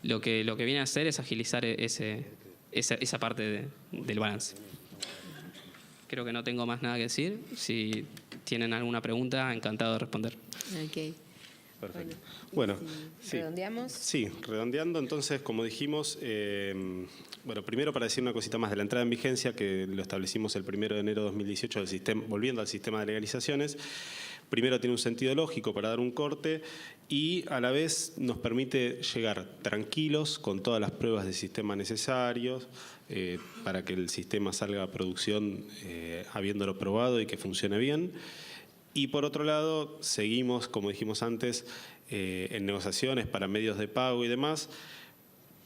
viene a hacer es agilizar esa parte del balance. Creo que no tengo más nada que decir. Si tienen alguna pregunta, encantado de responder. Ok. Perfecto. Bueno, sí. ¿Redondeamos? Sí, redondeando, entonces, como dijimos, bueno, primero para decir una cosita más de la entrada en vigencia, que lo establecimos el 1 de enero de 2018, volviendo al sistema de legalizaciones. Primero tiene un sentido lógico para dar un corte y a la vez nos permite llegar tranquilos con todas las pruebas de sistema necesarios para que el sistema salga a producción habiéndolo probado y que funcione bien. Y por otro lado, seguimos, como dijimos antes, en negociaciones para medios de pago y demás,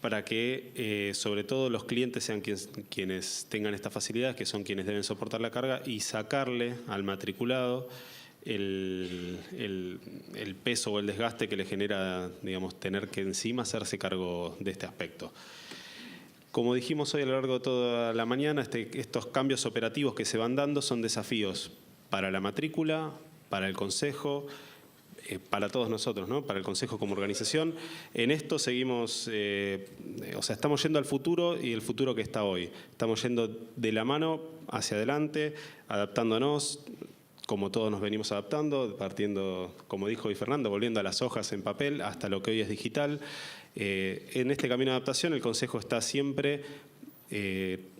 para que sobre todo los clientes sean quienes tengan estas facilidades, que son quienes deben soportar la carga, y sacarle al matriculado el peso o el desgaste que le genera, digamos, tener que encima hacerse cargo de este aspecto. Como dijimos hoy a lo largo de toda la mañana, estos cambios operativos que se van dando son desafíos para la matrícula, para el Consejo, para todos nosotros, ¿no? Para el Consejo como organización. En esto seguimos, estamos yendo al futuro y el futuro que está hoy. Estamos yendo de la mano hacia adelante, adaptándonos, como todos nos venimos adaptando, partiendo, como dijo hoy Fernando, volviendo a las hojas en papel hasta lo que hoy es digital. En este camino de adaptación el Consejo está siempre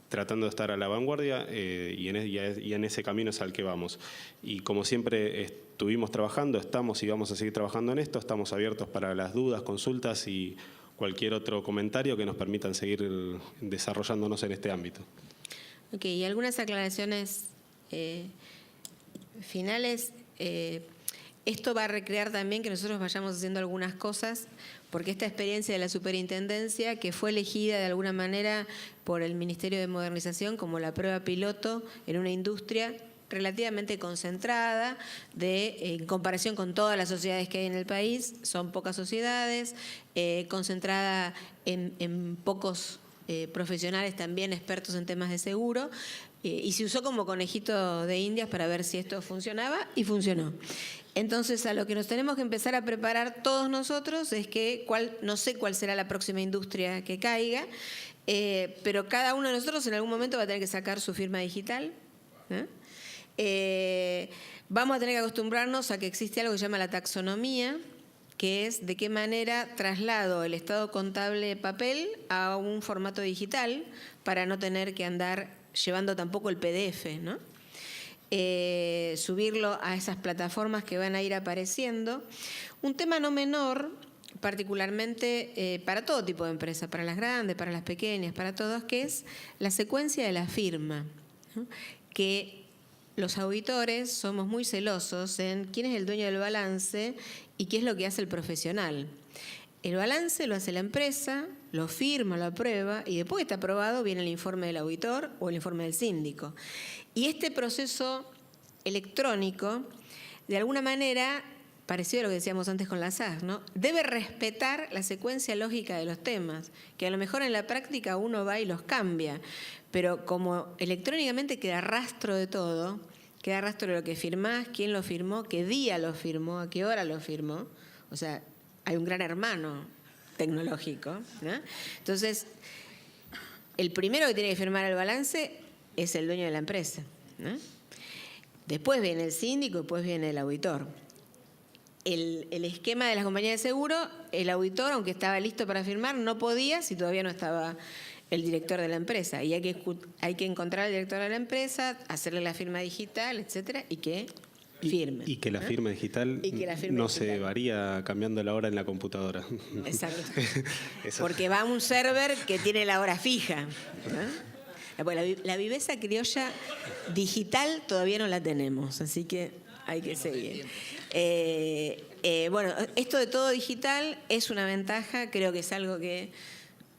tratando de estar a la vanguardia y en ese camino es al que vamos. Y como siempre estuvimos trabajando, estamos y vamos a seguir trabajando en esto, estamos abiertos para las dudas, consultas y cualquier otro comentario que nos permitan seguir desarrollándonos en este ámbito. Ok, y algunas aclaraciones finales. Esto va a recrear también que nosotros vayamos haciendo algunas cosas, porque esta experiencia de la superintendencia, que fue elegida de alguna manera por el Ministerio de Modernización como la prueba piloto en una industria relativamente concentrada, en comparación con todas las sociedades que hay en el país, son pocas sociedades, concentrada en pocos profesionales también expertos en temas de seguro, y se usó como conejito de indias para ver si esto funcionaba, y funcionó. Entonces, a lo que nos tenemos que empezar a preparar todos nosotros es que, no sé cuál será la próxima industria que caiga, pero cada uno de nosotros en algún momento va a tener que sacar su firma digital. Vamos a tener que acostumbrarnos a que existe algo que se llama la taxonomía, que es de qué manera traslado el estado contable de papel a un formato digital para no tener que andar llevando tampoco el PDF, ¿no? Subirlo a esas plataformas que van a ir apareciendo. Un tema no menor, particularmente para todo tipo de empresas, para las grandes, para las pequeñas, para todos, que es la secuencia de la firma, ¿no? Que los auditores somos muy celosos en quién es el dueño del balance y qué es lo que hace el profesional. El balance lo hace la empresa, lo firma, lo aprueba y después que está aprobado viene el informe del auditor o el informe del síndico. Y este proceso electrónico, de alguna manera, parecido a lo que decíamos antes con la SAS, ¿no? Debe respetar la secuencia lógica de los temas, que a lo mejor en la práctica uno va y los cambia, pero como electrónicamente queda rastro de todo, queda rastro de lo que firmás, quién lo firmó, qué día lo firmó, a qué hora lo firmó, o sea, hay un gran hermano tecnológico, ¿no? Entonces, el primero que tiene que firmar el balance es el dueño de la empresa, ¿no? Después viene el síndico y después viene el auditor. El esquema de las compañías de seguro, el auditor, aunque estaba listo para firmar, no podía si todavía no estaba el director de la empresa. Y hay que encontrar al director de la empresa, hacerle la firma digital, etcétera, y que firme. Y que la firma digital Y que la firma no digital. se varía cambiando la hora en la computadora. Exacto. Eso. Porque va a un server que tiene la hora fija, ¿no? Bueno, la viveza criolla digital todavía no la tenemos, así que hay que seguir. Bueno, esto de todo digital es una ventaja, creo que es algo que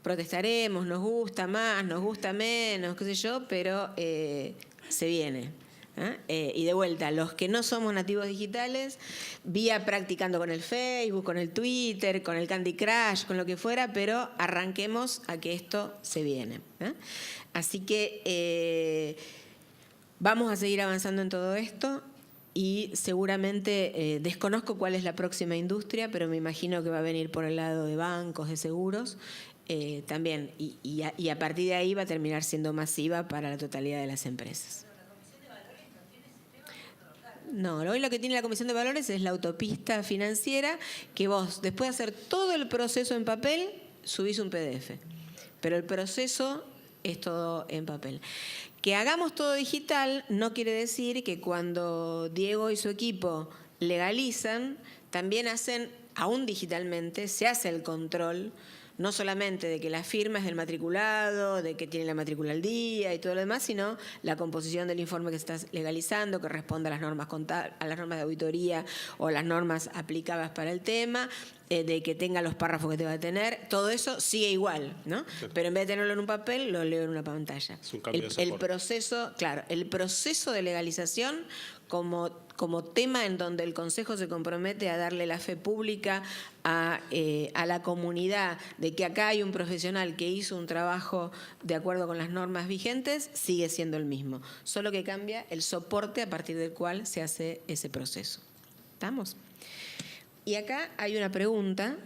protestaremos, nos gusta más, nos gusta menos, qué sé yo, pero se viene. Y de vuelta, los que no somos nativos digitales, vía practicando con el Facebook, con el Twitter, con el Candy Crush, con lo que fuera, pero arranquemos a que esto se viene. Así que vamos a seguir avanzando en todo esto y seguramente desconozco cuál es la próxima industria, pero me imagino que va a venir por el lado de bancos, de seguros, también, y a partir de ahí va a terminar siendo masiva para la totalidad de las empresas. No, hoy lo que tiene la Comisión de Valores es la autopista financiera, que vos, después de hacer todo el proceso en papel, subís un PDF. Pero el proceso es todo en papel. Que hagamos todo digital no quiere decir que cuando Diego y su equipo legalizan, también hacen, aún digitalmente, se hace el control, no solamente de que la firma es del matriculado, de que tiene la matrícula al día y todo lo demás, sino la composición del informe que estás legalizando, que responda a las normas a las normas de auditoría o las normas aplicadas para el tema, de que tenga los párrafos que te va a tener, todo eso sigue igual, ¿no? Claro. Pero en vez de tenerlo en un papel, lo leo en una pantalla. Es un cambio de el soporte. proceso, claro, el proceso de legalización como tema en donde el Consejo se compromete a darle la fe pública a la comunidad de que acá hay un profesional que hizo un trabajo de acuerdo con las normas vigentes, sigue siendo el mismo. Solo que cambia el soporte a partir del cual se hace ese proceso. ¿Estamos? Y acá hay una pregunta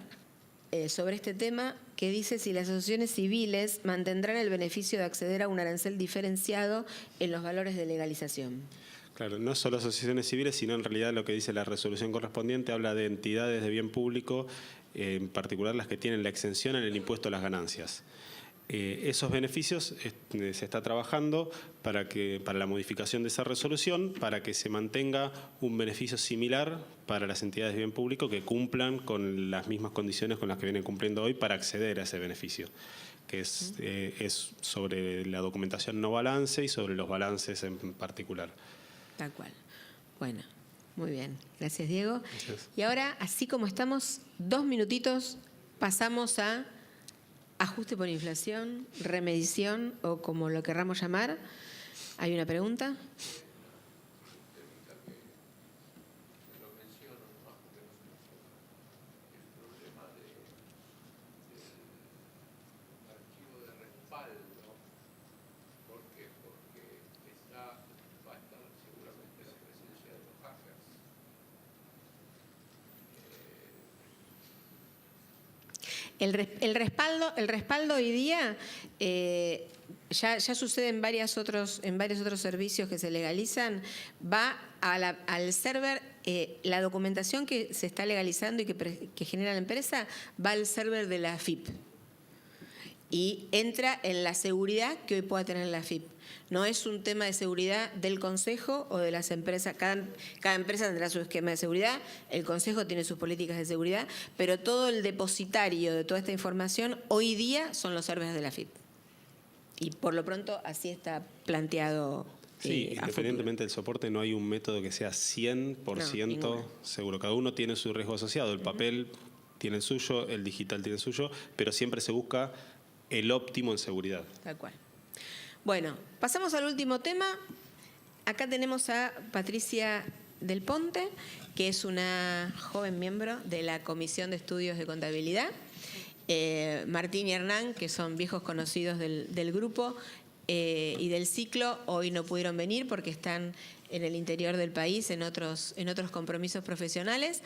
sobre este tema que dice si las asociaciones civiles mantendrán el beneficio de acceder a un arancel diferenciado en los valores de legalización. Claro, no solo asociaciones civiles, sino en realidad lo que dice la resolución correspondiente habla de entidades de bien público, en particular las que tienen la exención en el impuesto a las ganancias. Esos beneficios se está trabajando para la modificación de esa resolución, para que se mantenga un beneficio similar para las entidades de bien público que cumplan con las mismas condiciones con las que vienen cumpliendo hoy para acceder a ese beneficio, que es sobre la documentación no balance y sobre los balances en particular. Tal cual. Bueno, muy bien. Gracias, Diego. Gracias. Y ahora, así como estamos, 2 minutitos, pasamos a ajuste por inflación, remedición o como lo querramos llamar. ¿Hay una pregunta? El respaldo hoy día ya sucede en varios otros servicios que se legalizan, va al server, la documentación que se está legalizando y que genera la empresa va al server de la AFIP y entra en la seguridad que hoy pueda tener la AFIP. No es un tema de seguridad del Consejo o de las empresas. Cada empresa tendrá su esquema de seguridad, el Consejo tiene sus políticas de seguridad, pero todo el depositario de toda esta información hoy día son los servers de la AFIP. Y por lo pronto así está planteado. Sí, a independientemente del soporte, no hay un método que sea 100% ninguna. seguro. Cada uno tiene su riesgo asociado. El papel tiene el suyo, el digital tiene el suyo, pero siempre se busca el óptimo en seguridad. Tal cual. Bueno, pasamos al último tema. Acá tenemos a Patricia Del Ponte, que es una joven miembro de la Comisión de Estudios de Contabilidad. Martín y Hernán, que son viejos conocidos del grupo y del ciclo, hoy no pudieron venir porque están en el interior del país, en otros compromisos profesionales.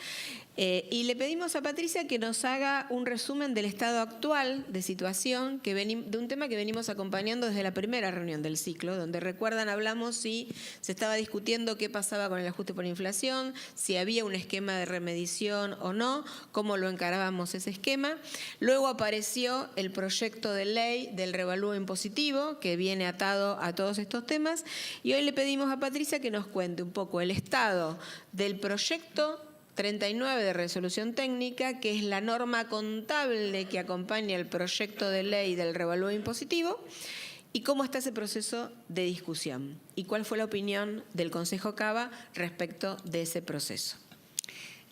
Y le pedimos a Patricia que nos haga un resumen del estado actual de situación, de un tema que venimos acompañando desde la primera reunión del ciclo, donde recuerdan, hablamos si se estaba discutiendo qué pasaba con el ajuste por inflación, si había un esquema de remedición o no, cómo lo encarábamos ese esquema. Luego apareció el proyecto de ley del revalúo impositivo, que viene atado a todos estos temas, y hoy le pedimos a Patricia que nos cuente un poco el estado del proyecto 39 de resolución técnica, que es la norma contable que acompaña el proyecto de ley del revalúo impositivo, y cómo está ese proceso de discusión y cuál fue la opinión del Consejo Cava respecto de ese proceso.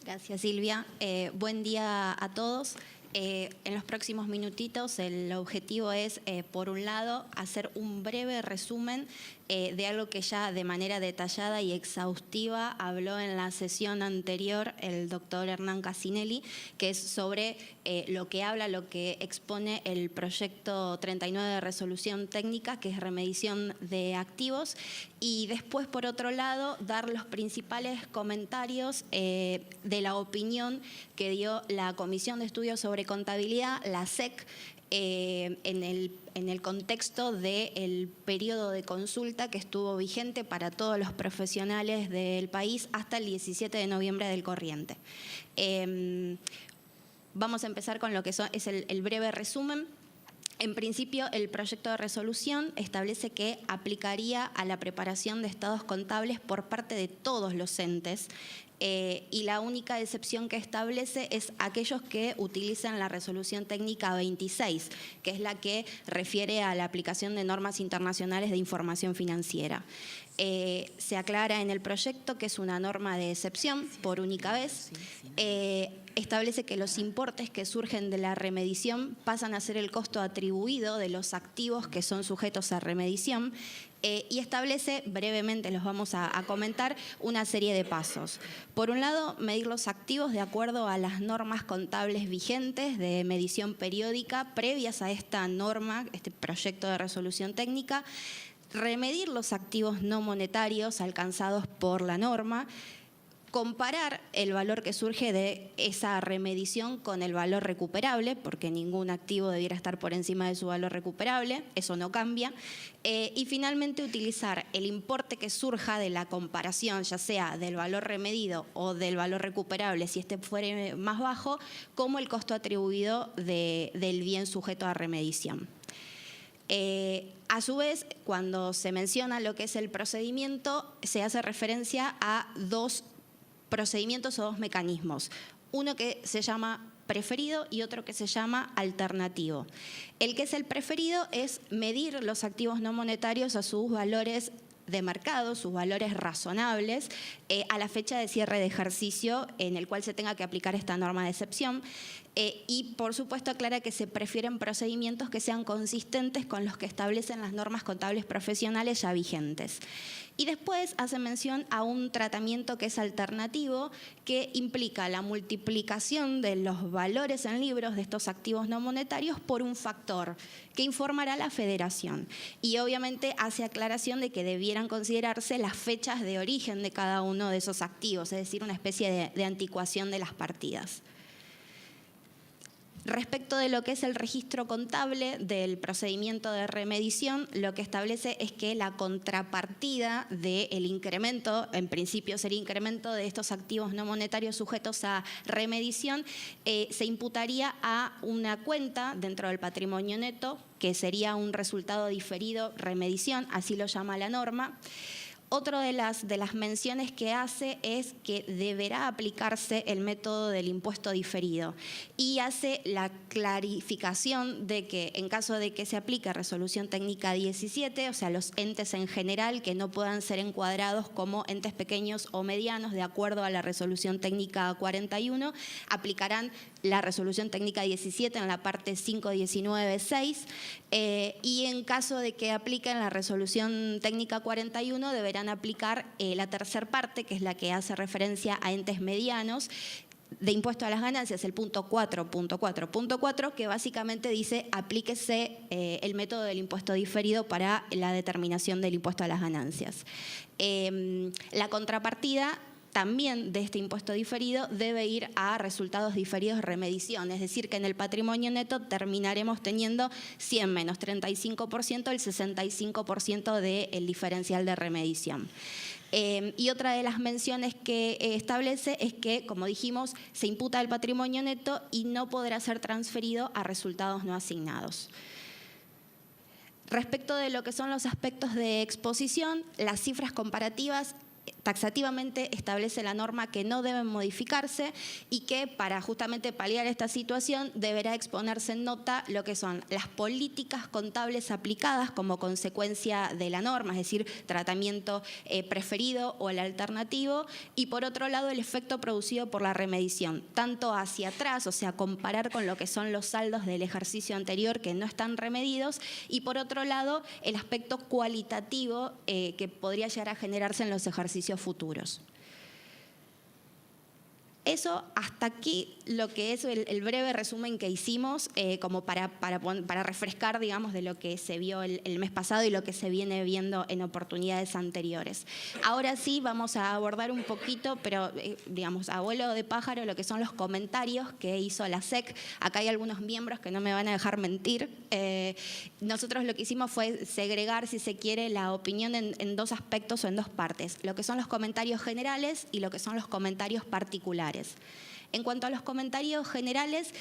Gracias, Silvia. Buen día a todos. En los próximos minutitos el objetivo es, por un lado, hacer un breve resumen de algo que ya de manera detallada y exhaustiva habló en la sesión anterior el doctor Hernán Casinelli, que es sobre lo que expone el proyecto 39 de resolución técnica, que es remediación de activos, y después, por otro lado, dar los principales comentarios de la opinión que dio la Comisión de Estudios sobre Contabilidad, la SEC, en el contexto del periodo de consulta que estuvo vigente para todos los profesionales del país hasta el 17 de noviembre del corriente. Vamos a empezar con lo que es el breve resumen. En principio, el proyecto de resolución establece que aplicaría a la preparación de estados contables por parte de todos los entes, y la única excepción que establece es aquellos que utilizan la resolución técnica 26, que es la que refiere a la aplicación de normas internacionales de información financiera. Se aclara en el proyecto que es una norma de excepción por única vez. Establece que los importes que surgen de la remediación pasan a ser el costo atribuido de los activos que son sujetos a remediación, y establece, brevemente los vamos a comentar, una serie de pasos. Por un lado, medir los activos de acuerdo a las normas contables vigentes de medición periódica previas a esta norma, este proyecto de resolución técnica, remedir los activos no monetarios alcanzados por la norma, comparar el valor que surge de esa remediación con el valor recuperable, porque ningún activo debiera estar por encima de su valor recuperable, eso no cambia, y finalmente utilizar el importe que surja de la comparación, ya sea del valor remedido o del valor recuperable, si este fuere más bajo, como el costo atribuido del bien sujeto a remediación. A su vez, cuando se menciona lo que es el procedimiento, se hace referencia a dos procedimientos o dos mecanismos. Uno que se llama preferido y otro que se llama alternativo. El que es el preferido es medir los activos no monetarios a sus valores de mercado, sus valores razonables, a la fecha de cierre de ejercicio en el cual se tenga que aplicar esta norma de excepción. Y, por supuesto, aclara que se prefieren procedimientos que sean consistentes con los que establecen las normas contables profesionales ya vigentes. Y después hace mención a un tratamiento que es alternativo, que implica la multiplicación de los valores en libros de estos activos no monetarios por un factor que informará la Federación. Y obviamente hace aclaración de que debieran considerarse las fechas de origen de cada uno de esos activos, es decir, una especie de anticuación de las partidas. Respecto de lo que es el registro contable del procedimiento de remediación, lo que establece es que la contrapartida del incremento, en principio sería incremento de estos activos no monetarios sujetos a remediación, se imputaría a una cuenta dentro del patrimonio neto, que sería un resultado diferido remediación, así lo llama la norma. Otra de las menciones que hace es que deberá aplicarse el método del impuesto diferido y hace la clarificación de que en caso de que se aplique resolución técnica 17, o sea, los entes en general que no puedan ser encuadrados como entes pequeños o medianos de acuerdo a la resolución técnica 41, aplicarán la resolución técnica 17 en la parte 5.19.6, y en caso de que apliquen la resolución técnica 41 deberán aplicar la tercer parte, que es la que hace referencia a entes medianos de impuesto a las ganancias, el punto 4.4.4, que básicamente dice aplíquese el método del impuesto diferido para la determinación del impuesto a las ganancias. La contrapartida también de este impuesto diferido debe ir a resultados diferidos de remediación, es decir, que en el patrimonio neto terminaremos teniendo 100 menos 35%, el 65% del diferencial de remediación. Y otra de las menciones que establece es que, como dijimos, se imputa el patrimonio neto y no podrá ser transferido a resultados no asignados. Respecto de lo que son los aspectos de exposición, las cifras comparativas taxativamente establece la norma que no deben modificarse y que para justamente paliar esta situación deberá exponerse en nota lo que son las políticas contables aplicadas como consecuencia de la norma, es decir, tratamiento preferido o el alternativo, y por otro lado el efecto producido por la remediación, tanto hacia atrás, o sea, comparar con lo que son los saldos del ejercicio anterior que no están remedidos, y por otro lado el aspecto cualitativo que podría llegar a generarse en los ejercicios futuros. Eso, hasta aquí, lo que es el breve resumen que hicimos, como para refrescar, digamos, de lo que se vio el mes pasado y lo que se viene viendo en oportunidades anteriores. Ahora sí, vamos a abordar un poquito, pero, digamos, a vuelo de pájaro, lo que son los comentarios que hizo la SEC. Acá hay algunos miembros que no me van a dejar mentir. Nosotros lo que hicimos fue segregar, si se quiere, la opinión en dos aspectos o en dos partes. Lo que son los comentarios generales y lo que son los comentarios particulares. En cuanto a los comentarios generales,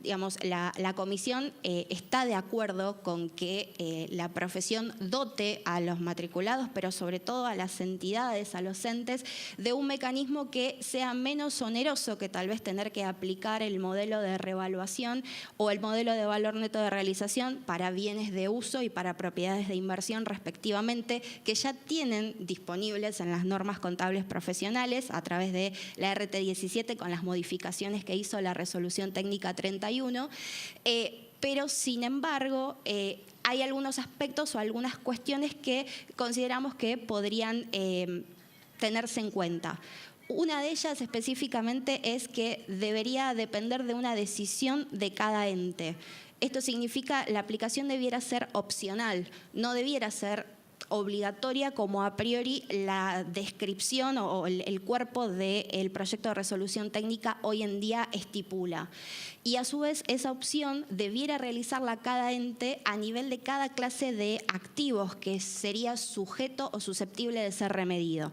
digamos, la comisión está de acuerdo con que la profesión dote a los matriculados, pero sobre todo a las entidades, a los entes, de un mecanismo que sea menos oneroso que tal vez tener que aplicar el modelo de revaluación o el modelo de valor neto de realización para bienes de uso y para propiedades de inversión respectivamente, que ya tienen disponibles en las normas contables profesionales a través de la RT 17 con las modificaciones que hizo la resolución técnica 31. Pero sin embargo hay algunos aspectos o algunas cuestiones que consideramos que podrían tenerse en cuenta. Una de ellas específicamente es que debería depender de una decisión de cada ente. Esto significa la aplicación debiera ser opcional, no debiera ser obligatoria como a priori la descripción o el cuerpo del proyecto de resolución técnica hoy en día estipula. Y a su vez esa opción debiera realizarla cada ente a nivel de cada clase de activos que sería sujeto o susceptible de ser remedido.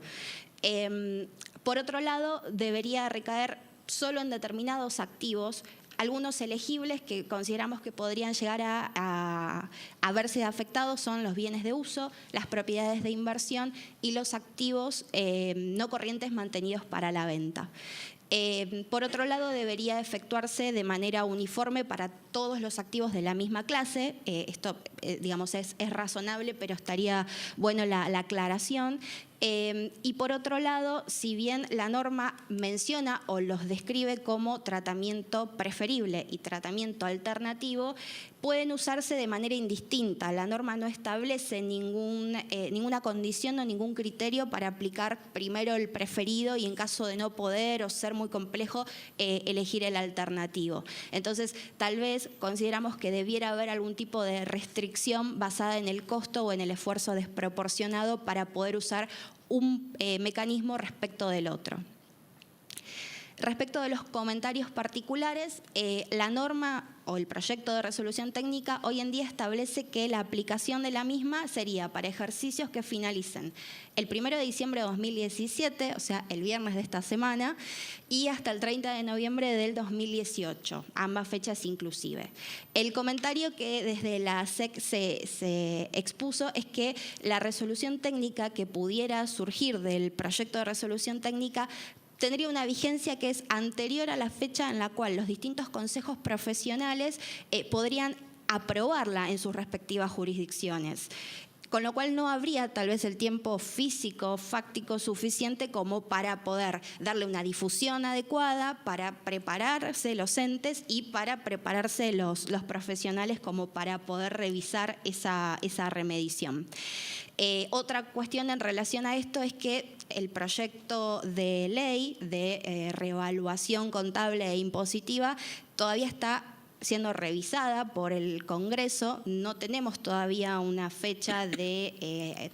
Por otro lado, debería recaer solo en determinados activos, algunos elegibles que consideramos que podrían llegar a verse afectados son los bienes de uso, las propiedades de inversión y los activos no corrientes mantenidos para la venta. Por otro lado, debería efectuarse de manera uniforme para todos los activos de la misma clase. Esto, digamos, es razonable, pero estaría bueno la aclaración. Y por otro lado, si bien la norma menciona o los describe como tratamiento preferible y tratamiento alternativo, pueden usarse de manera indistinta. La norma no establece ninguna condición o ningún criterio para aplicar primero el preferido y en caso de no poder o ser muy complejo, elegir el alternativo. Entonces, tal vez consideramos que debiera haber algún tipo de restricción basada en el costo o en el esfuerzo desproporcionado para poder usar un mecanismo respecto del otro. Respecto de los comentarios particulares, la norma o el proyecto de resolución técnica hoy en día establece que la aplicación de la misma sería para ejercicios que finalicen el 1 de diciembre de 2017, o sea, el viernes de esta semana, y hasta el 30 de noviembre del 2018, ambas fechas inclusive. El comentario que desde la SEC se expuso es que la resolución técnica que pudiera surgir del proyecto de resolución técnica tendría una vigencia que es anterior a la fecha en la cual los distintos consejos profesionales podrían aprobarla en sus respectivas jurisdicciones. Con lo cual no habría tal vez el tiempo físico, fáctico suficiente como para poder darle una difusión adecuada, para prepararse los entes y para prepararse los profesionales como para poder revisar esa remediación. Otra cuestión en relación a esto es que el proyecto de ley de reevaluación contable e impositiva todavía está siendo revisada por el Congreso. No tenemos todavía una fecha de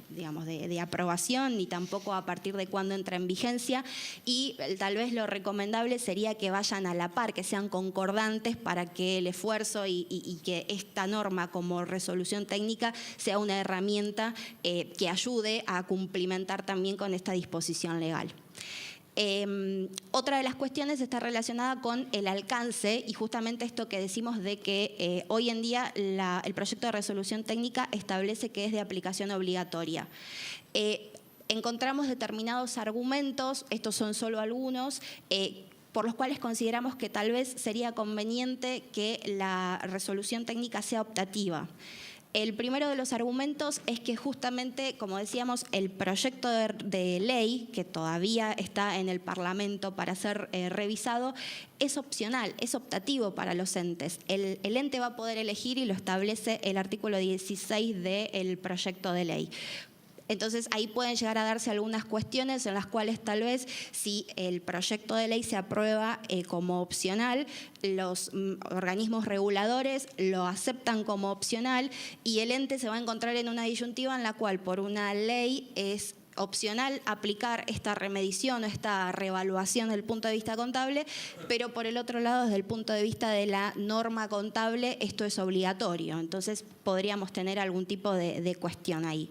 aprobación ni tampoco a partir de cuándo entra en vigencia y tal vez lo recomendable sería que vayan a la par, que sean concordantes para que el esfuerzo y que esta norma como resolución técnica sea una herramienta que ayude a cumplimentar también con esta disposición legal. Otra de las cuestiones está relacionada con el alcance y justamente esto que decimos de que hoy en día el proyecto de resolución técnica establece que es de aplicación obligatoria. encontramos determinados argumentos, estos son solo algunos, por los cuales consideramos que tal vez sería conveniente que la resolución técnica sea optativa. El primero de los argumentos es que justamente, como decíamos, el proyecto de ley, que todavía está en el Parlamento para ser revisado, es opcional, es optativo para los entes. El ente va a poder elegir y lo establece el artículo 16 del proyecto de ley. Entonces, ahí pueden llegar a darse algunas cuestiones en las cuales tal vez si el proyecto de ley se aprueba como opcional, los organismos reguladores lo aceptan como opcional y el ente se va a encontrar en una disyuntiva en la cual por una ley es opcional aplicar esta remedición o esta reevaluación desde el punto de vista contable, pero por el otro lado, desde el punto de vista de la norma contable, esto es obligatorio. Entonces, podríamos tener algún tipo de cuestión ahí.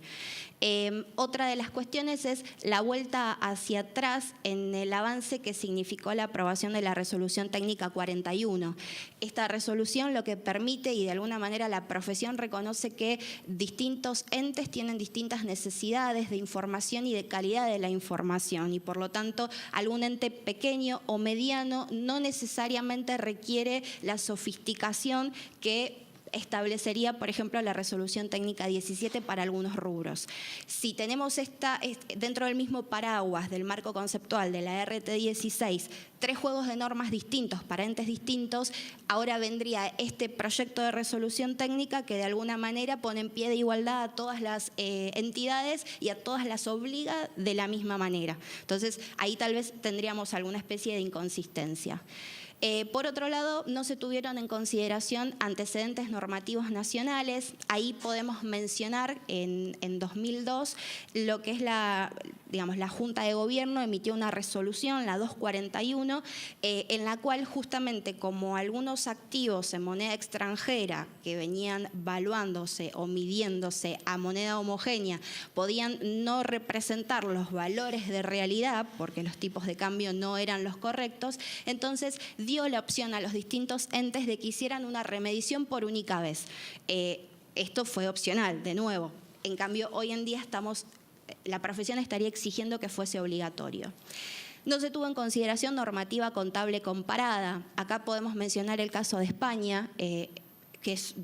Otra de las cuestiones es la vuelta hacia atrás en el avance que significó la aprobación de la resolución técnica 41. Esta resolución lo que permite, y de alguna manera la profesión reconoce que distintos entes tienen distintas necesidades de información y de calidad de la información, y por lo tanto algún ente pequeño o mediano no necesariamente requiere la sofisticación que establecería, por ejemplo, la resolución técnica 17 para algunos rubros. Si tenemos dentro del mismo paraguas del marco conceptual de la RT 16, 3 juegos de normas distintos para entes distintos, ahora vendría este proyecto de resolución técnica que de alguna manera pone en pie de igualdad a todas las entidades y a todas las obliga de la misma manera. Entonces, ahí tal vez tendríamos alguna especie de inconsistencia. Por otro lado, no se tuvieron en consideración antecedentes normativos nacionales. Ahí podemos mencionar en 2002 lo que es la Junta de Gobierno emitió una resolución, la 241, en la cual justamente como algunos activos en moneda extranjera que venían valuándose o midiéndose a moneda homogénea podían no representar los valores de realidad porque los tipos de cambio no eran los correctos, entonces dio la opción a los distintos entes de que hicieran una remedición por única vez. Esto fue opcional, de nuevo. En cambio, hoy en día la profesión estaría exigiendo que fuese obligatorio. No se tuvo en consideración normativa contable comparada. Acá podemos mencionar el caso de España, que es,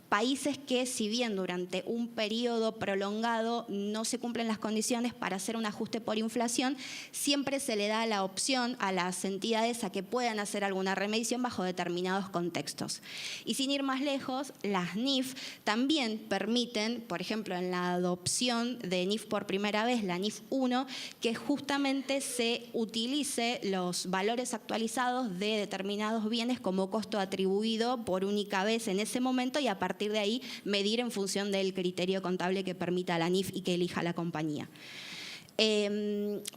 países que si bien durante un periodo prolongado no se cumplen las condiciones para hacer un ajuste por inflación, siempre se le da la opción a las entidades a que puedan hacer alguna remedición bajo determinados contextos. Y sin ir más lejos, las NIF también permiten, por ejemplo, en la adopción de NIF por primera vez, la NIF 1, que justamente se utilice los valores actualizados de determinados bienes como costo atribuido por única vez en ese momento y a partir de ahí medir en función del criterio contable que permita la NIF y que elija la compañía.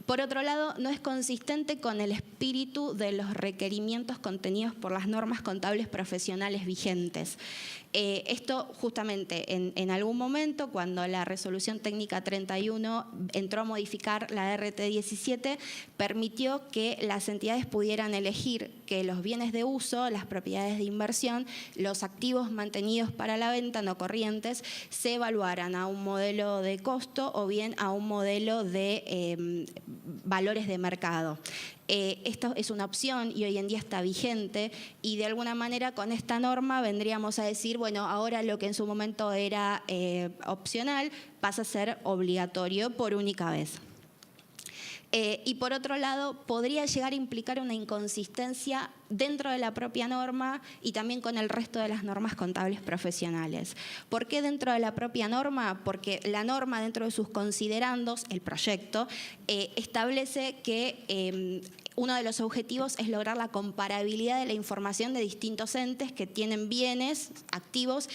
Por otro lado, no es consistente con el espíritu de los requerimientos contenidos por las normas contables profesionales vigentes. Esto justamente en algún momento, cuando la resolución técnica 31 entró a modificar la RT 17, permitió que las entidades pudieran elegir que los bienes de uso, las propiedades de inversión, los activos mantenidos para la venta no corrientes, se evaluaran a un modelo de costo o bien a un modelo de valores de mercado. Esto es una opción y hoy en día está vigente y de alguna manera con esta norma vendríamos a decir, bueno, ahora lo que en su momento era opcional pasa a ser obligatorio por única vez. Y por otro lado, podría llegar a implicar una inconsistencia dentro de la propia norma y también con el resto de las normas contables profesionales. ¿Por qué dentro de la propia norma? Porque la norma, dentro de sus considerandos, el proyecto, establece que uno de los objetivos es lograr la comparabilidad de la información de distintos entes que tienen bienes activos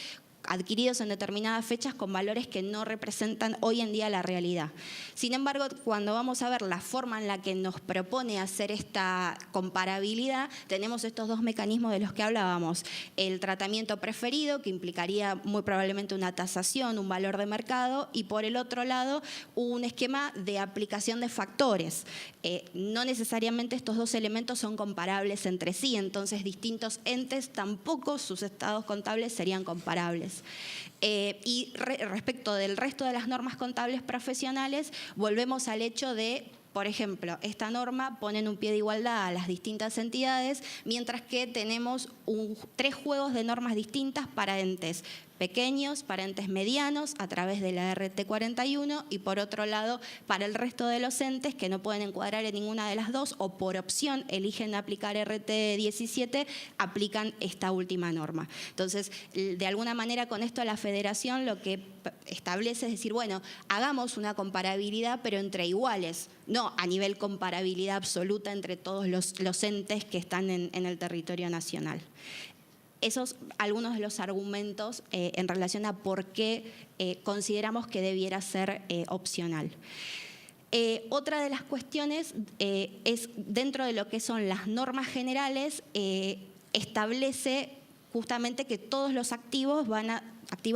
adquiridos en determinadas fechas con valores que no representan hoy en día la realidad. Sin embargo, cuando vamos a ver la forma en la que nos propone hacer esta comparabilidad, tenemos estos dos mecanismos de los que hablábamos. El tratamiento preferido, que implicaría muy probablemente una tasación, un valor de mercado, y por el otro lado, un esquema de aplicación de factores. No necesariamente estos dos elementos son comparables entre sí, entonces distintos entes tampoco sus estados contables serían comparables. profesionales. Respecto del resto de las normas contables profesionales, volvemos al hecho de, por ejemplo, esta norma pone en un pie de igualdad a las distintas entidades, mientras que tenemos 3 juegos de normas distintas para entes pequeños, para entes medianos, a través de la RT41, y por otro lado, para el resto de los entes que no pueden encuadrar en ninguna de las dos o por opción eligen aplicar RT17, aplican esta última norma. Entonces, de alguna manera con esto la Federación lo que establece es decir, bueno, hagamos una comparabilidad pero entre iguales, no a nivel comparabilidad absoluta entre todos los entes que están en el territorio nacional. Esos algunos de los argumentos en relación a por qué consideramos que debiera ser opcional. Otra de las cuestiones es, dentro de lo que son las normas generales, establece justamente que todos los activos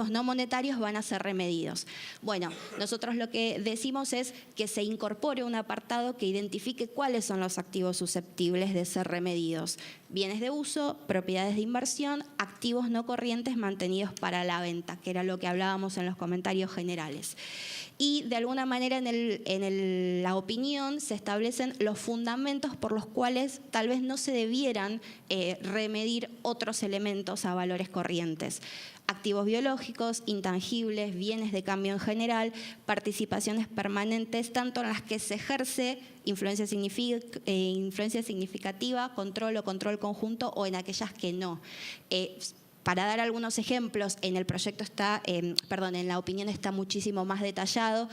no monetarios van a ser remedidos. Bueno, nosotros lo que decimos es que se incorpore un apartado que identifique cuáles son los activos susceptibles de ser remedidos. Bienes de uso, propiedades de inversión, activos no corrientes mantenidos para la venta, que era lo que hablábamos en los comentarios generales. Y de alguna manera en la opinión se establecen los fundamentos por los cuales tal vez no se debieran remedir otros elementos a valores corrientes. Activos biológicos, intangibles, bienes de cambio en general, participaciones permanentes, tanto en las que se ejerce influencia significativa, control o control conjunto, o en aquellas que no. Para dar algunos ejemplos, en el proyecto en la opinión está muchísimo más detallado.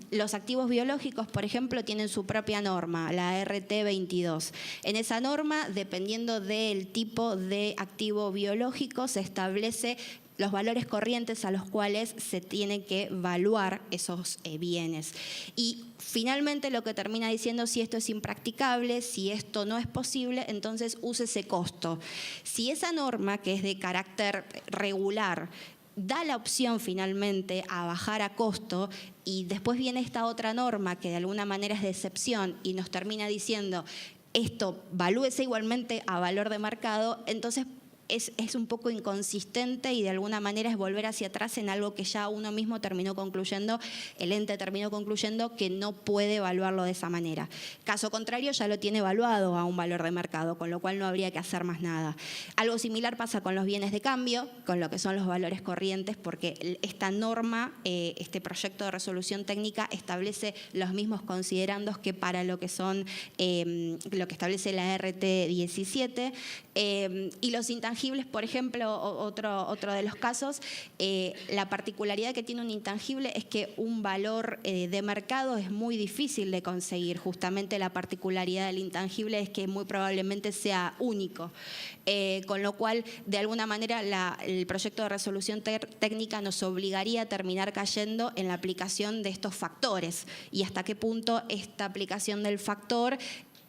Los activos biológicos, por ejemplo, tienen su propia norma, la RT22. En esa norma, dependiendo del tipo de activo biológico, se establece los valores corrientes a los cuales se tienen que evaluar esos bienes. Y finalmente lo que termina diciendo, si esto es impracticable, si esto no es posible, entonces use ese costo. Si esa norma, que es de carácter regular, da la opción finalmente a bajar a costo, y después viene esta otra norma que de alguna manera es de excepción y nos termina diciendo esto valúese igualmente a valor de mercado, entonces es un poco inconsistente y de alguna manera es volver hacia atrás en algo que ya uno mismo terminó concluyendo, el ente terminó concluyendo que no puede evaluarlo de esa manera. Caso contrario, ya lo tiene evaluado a un valor de mercado, con lo cual no habría que hacer más nada. Algo similar pasa con los bienes de cambio, con lo que son los valores corrientes, porque esta norma, este proyecto de resolución técnica establece los mismos considerandos que para lo que son lo que establece la RT17, y los intangibles, por ejemplo, otro de los casos, la particularidad que tiene un intangible es que un valor de mercado es muy difícil de conseguir. Justamente la particularidad del intangible es que muy probablemente sea único. Con lo cual, de alguna manera, el proyecto de resolución técnica nos obligaría a terminar cayendo en la aplicación de estos factores y hasta qué punto esta aplicación del factor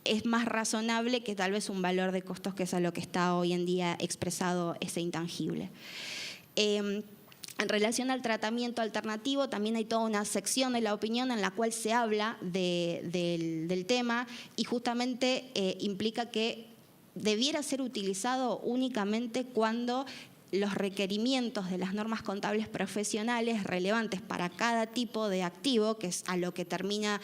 es más razonable que tal vez un valor de costos, que es a lo que está hoy en día expresado ese intangible. En relación al tratamiento alternativo, también hay toda una sección de la opinión en la cual se habla del tema y justamente implica que debiera ser utilizado únicamente cuando los requerimientos de las normas contables profesionales relevantes para cada tipo de activo, que es a lo que termina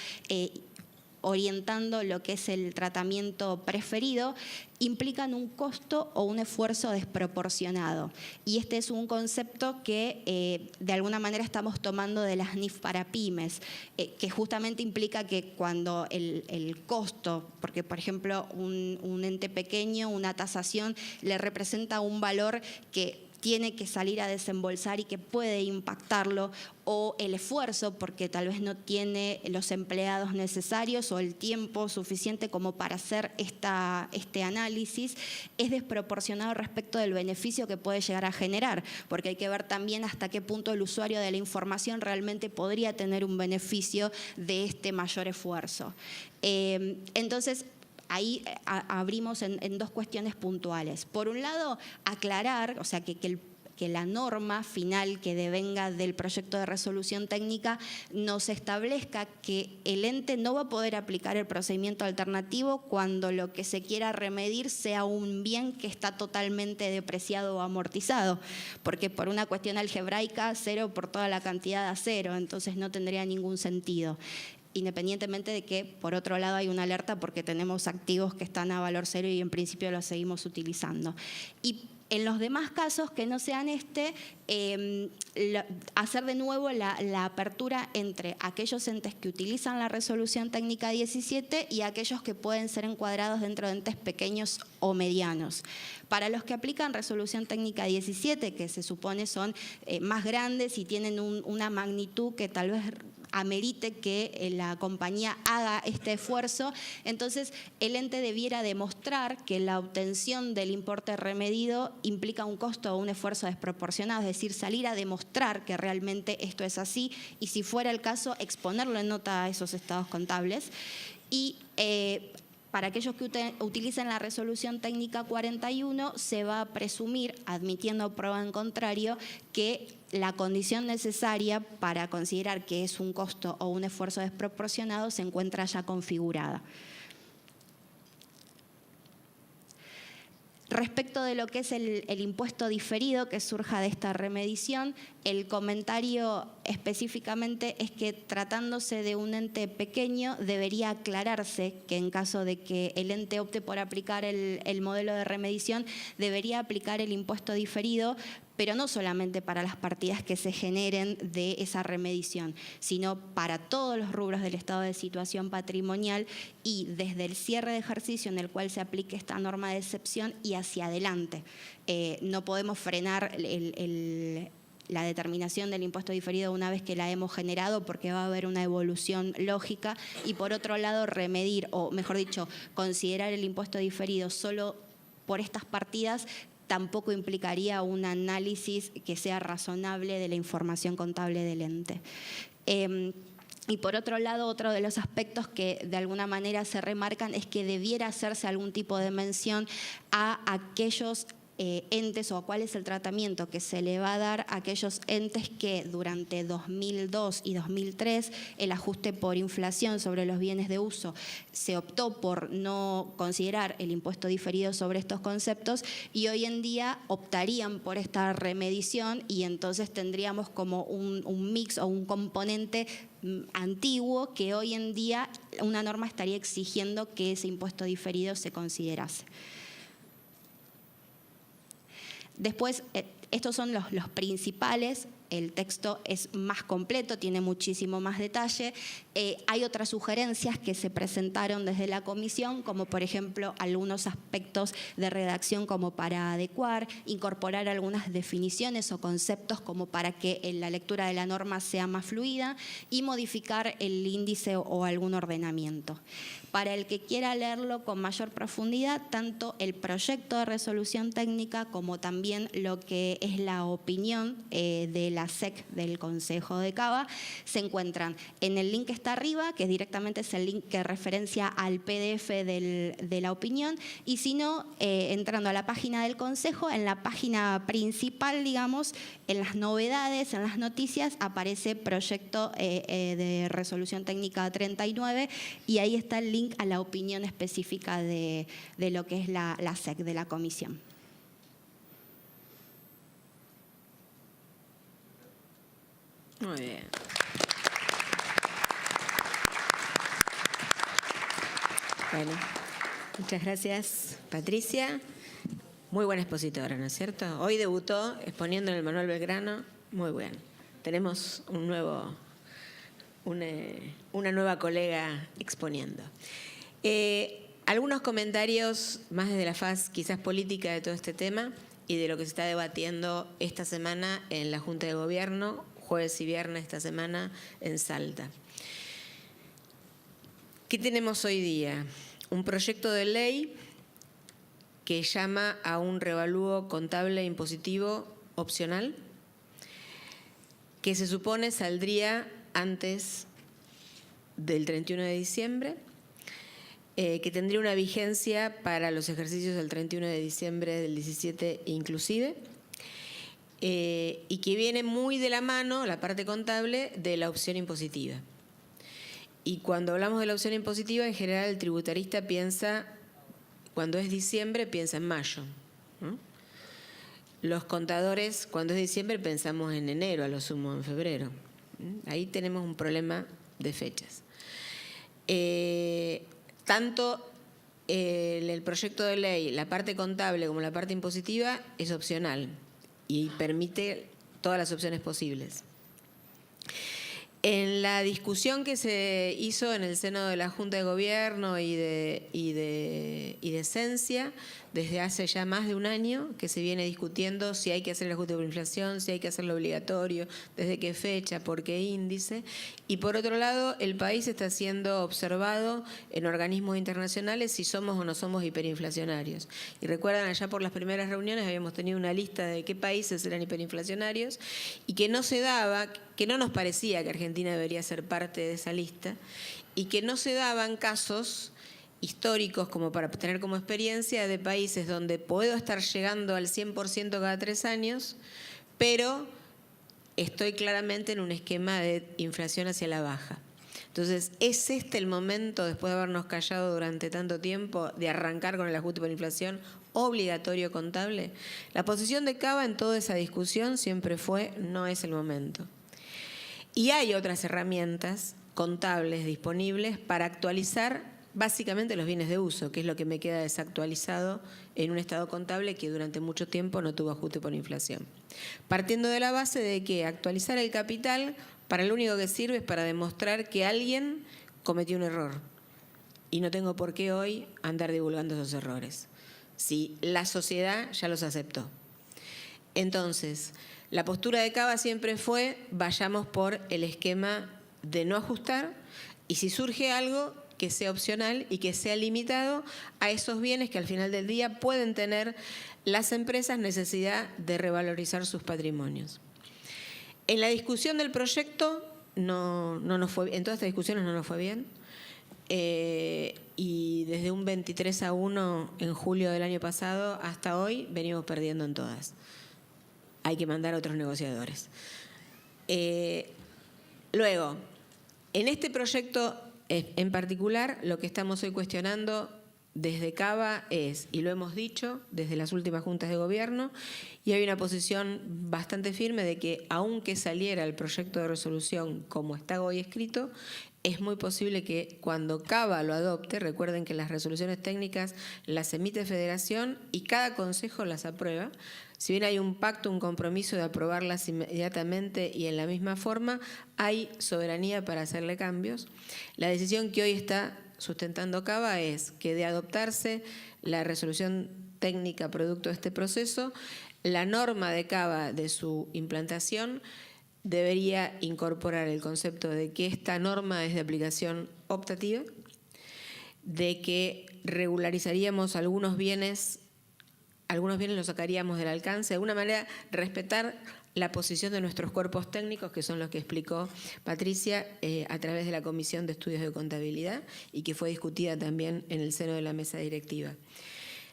orientando lo que es el tratamiento preferido, implican un costo o un esfuerzo desproporcionado. Y este es un concepto que de alguna manera estamos tomando de las NIF para pymes, que justamente implica que cuando el costo, porque por ejemplo un ente pequeño, una tasación, le representa un valor que tiene que salir a desembolsar y que puede impactarlo, o el esfuerzo porque tal vez no tiene los empleados necesarios o el tiempo suficiente como para hacer este análisis, es desproporcionado respecto del beneficio que puede llegar a generar, porque hay que ver también hasta qué punto el usuario de la información realmente podría tener un beneficio de este mayor esfuerzo. Entonces, ahí abrimos en dos cuestiones puntuales. Por un lado, aclarar, o sea, que que la norma final que devenga del proyecto de resolución técnica nos establezca que el ente no va a poder aplicar el procedimiento alternativo cuando lo que se quiera remedir sea un bien que está totalmente depreciado o amortizado, porque por una cuestión algebraica, 0 por toda la cantidad da 0, entonces no tendría ningún sentido. Independientemente de que, por otro lado, hay una alerta porque tenemos activos que están a valor 0 y en principio los seguimos utilizando. Y en los demás casos que no sean hacer de nuevo la apertura entre aquellos entes que utilizan la resolución técnica 17 y aquellos que pueden ser encuadrados dentro de entes pequeños o medianos. Para los que aplican resolución técnica 17, que se supone son más grandes y tienen una magnitud que tal vez amerite que la compañía haga este esfuerzo, entonces el ente debiera demostrar que la obtención del importe remedido implica un costo o un esfuerzo desproporcionado, es decir, salir a demostrar que realmente esto es así y, si fuera el caso, exponerlo en nota a esos estados contables. Y para aquellos que utilicen la resolución técnica 41, se va a presumir, admitiendo prueba en contrario, que la condición necesaria para considerar que es un costo o un esfuerzo desproporcionado se encuentra ya configurada. Respecto de lo que es el impuesto diferido que surja de esta remedición, el comentario específicamente es que, tratándose de un ente pequeño, debería aclararse que en caso de que el ente opte por aplicar el modelo de remedición, debería aplicar el impuesto diferido, pero no solamente para las partidas que se generen de esa remedición, sino para todos los rubros del estado de situación patrimonial y desde el cierre de ejercicio en el cual se aplique esta norma de excepción y hacia adelante. No podemos frenar la determinación del impuesto diferido una vez que la hemos generado, porque va a haber una evolución lógica, y por otro lado remedir, o mejor dicho, considerar el impuesto diferido solo por estas partidas tampoco implicaría un análisis que sea razonable de la información contable del ente. Y por otro lado, otro de los aspectos que de alguna manera se remarcan es que debiera hacerse algún tipo de mención a aquellos entes, o a cuál es el tratamiento que se le va a dar a aquellos entes que durante 2002 y 2003 el ajuste por inflación sobre los bienes de uso se optó por no considerar el impuesto diferido sobre estos conceptos, y hoy en día optarían por esta remedición, y entonces tendríamos como un mix o un componente antiguo que hoy en día una norma estaría exigiendo que ese impuesto diferido se considerase. Después, estos son los principales. El texto es más completo, tiene muchísimo más detalle. Hay otras sugerencias que se presentaron desde la comisión, como por ejemplo algunos aspectos de redacción como para adecuar, incorporar algunas definiciones o conceptos como para que la lectura de la norma sea más fluida, y modificar el índice o algún ordenamiento. Para el que quiera leerlo con mayor profundidad, tanto el proyecto de resolución técnica como también lo que es la opinión de la SEC del Consejo de Cava se encuentran en el link que está arriba, que directamente es el link que referencia al PDF de la opinión, y si no, entrando a la página del Consejo, en la página principal, digamos, en las novedades, en las noticias, aparece proyecto de resolución técnica 39, y ahí está el link a la opinión específica de lo que es la SEC, de la comisión. Muy bien. Bueno, muchas gracias, Patricia. Muy buena expositora, ¿no es cierto? Hoy debutó exponiendo en el Manuel Belgrano. Muy bien. Tenemos una nueva colega exponiendo. Algunos comentarios más desde la faz quizás política de todo este tema y de lo que se está debatiendo esta semana en la Junta de Gobierno, jueves y viernes esta semana en Salta. ¿Qué tenemos hoy día? Un proyecto de ley que llama a un revalúo contable impositivo opcional, que se supone saldría antes del 31 de diciembre, que tendría una vigencia para los ejercicios del 31 de diciembre del 17 inclusive, y que viene muy de la mano, la parte contable, de la opción impositiva. Y cuando hablamos de la opción impositiva, en general el tributarista piensa, cuando es diciembre, piensa en mayo, ¿no? Los contadores, cuando es diciembre, pensamos en enero, a lo sumo en febrero. Ahí tenemos un problema de fechas. Tanto el proyecto de ley, la parte contable como la parte impositiva, es opcional y permite todas las opciones posibles. En la discusión que se hizo en el seno de la Junta de Gobierno y de Esencia, desde hace ya más de un año que se viene discutiendo si hay que hacer el ajuste por inflación, si hay que hacerlo obligatorio, desde qué fecha, por qué índice. Y por otro lado, el país está siendo observado en organismos internacionales si somos o no somos hiperinflacionarios. Y recuerdan, allá por las primeras reuniones habíamos tenido una lista de qué países eran hiperinflacionarios y que no se daba, que no nos parecía que Argentina debería ser parte de esa lista y que no se daban casos históricos como para tener como experiencia de países donde puedo estar llegando al 100% cada 3 años, pero estoy claramente en un esquema de inflación hacia la baja. Entonces, ¿es este el momento, después de habernos callado durante tanto tiempo, de arrancar con el ajuste por inflación obligatorio contable? La posición de Cava en toda esa discusión siempre fue: no es el momento. Y hay otras herramientas contables disponibles para actualizar básicamente los bienes de uso, que es lo que me queda desactualizado en un estado contable que durante mucho tiempo no tuvo ajuste por inflación. Partiendo de la base de que actualizar el capital para lo único que sirve es para demostrar que alguien cometió un error. Y no tengo por qué hoy andar divulgando esos errores, si la sociedad ya los aceptó. Entonces, la postura de Cava siempre fue: vayamos por el esquema de no ajustar, y si surge algo, que sea opcional y que sea limitado a esos bienes que al final del día pueden tener las empresas necesidad de revalorizar sus patrimonios. En la discusión del proyecto no nos fue, en todas estas discusiones no nos fue bien, y desde un 23-1 en julio del año pasado hasta hoy venimos perdiendo en todas. Hay que mandar a otros negociadores. Luego, en este proyecto en particular, lo que estamos hoy cuestionando desde Cava es, y lo hemos dicho desde las últimas juntas de gobierno, y hay una posición bastante firme de que, aunque saliera el proyecto de resolución como está hoy escrito, es muy posible que cuando Cava lo adopte, recuerden que las resoluciones técnicas las emite Federación y cada consejo las aprueba. Si bien hay un pacto, un compromiso de aprobarlas inmediatamente y en la misma forma, hay soberanía para hacerle cambios. La decisión que hoy está sustentando Cava es que, de adoptarse la resolución técnica producto de este proceso, la norma de Cava de su implantación debería incorporar el concepto de que esta norma es de aplicación optativa, de que regularizaríamos algunos bienes los sacaríamos del alcance, de alguna manera respetar la posición de nuestros cuerpos técnicos, que son los que explicó Patricia a través de la Comisión de Estudios de Contabilidad y que fue discutida también en el seno de la mesa directiva.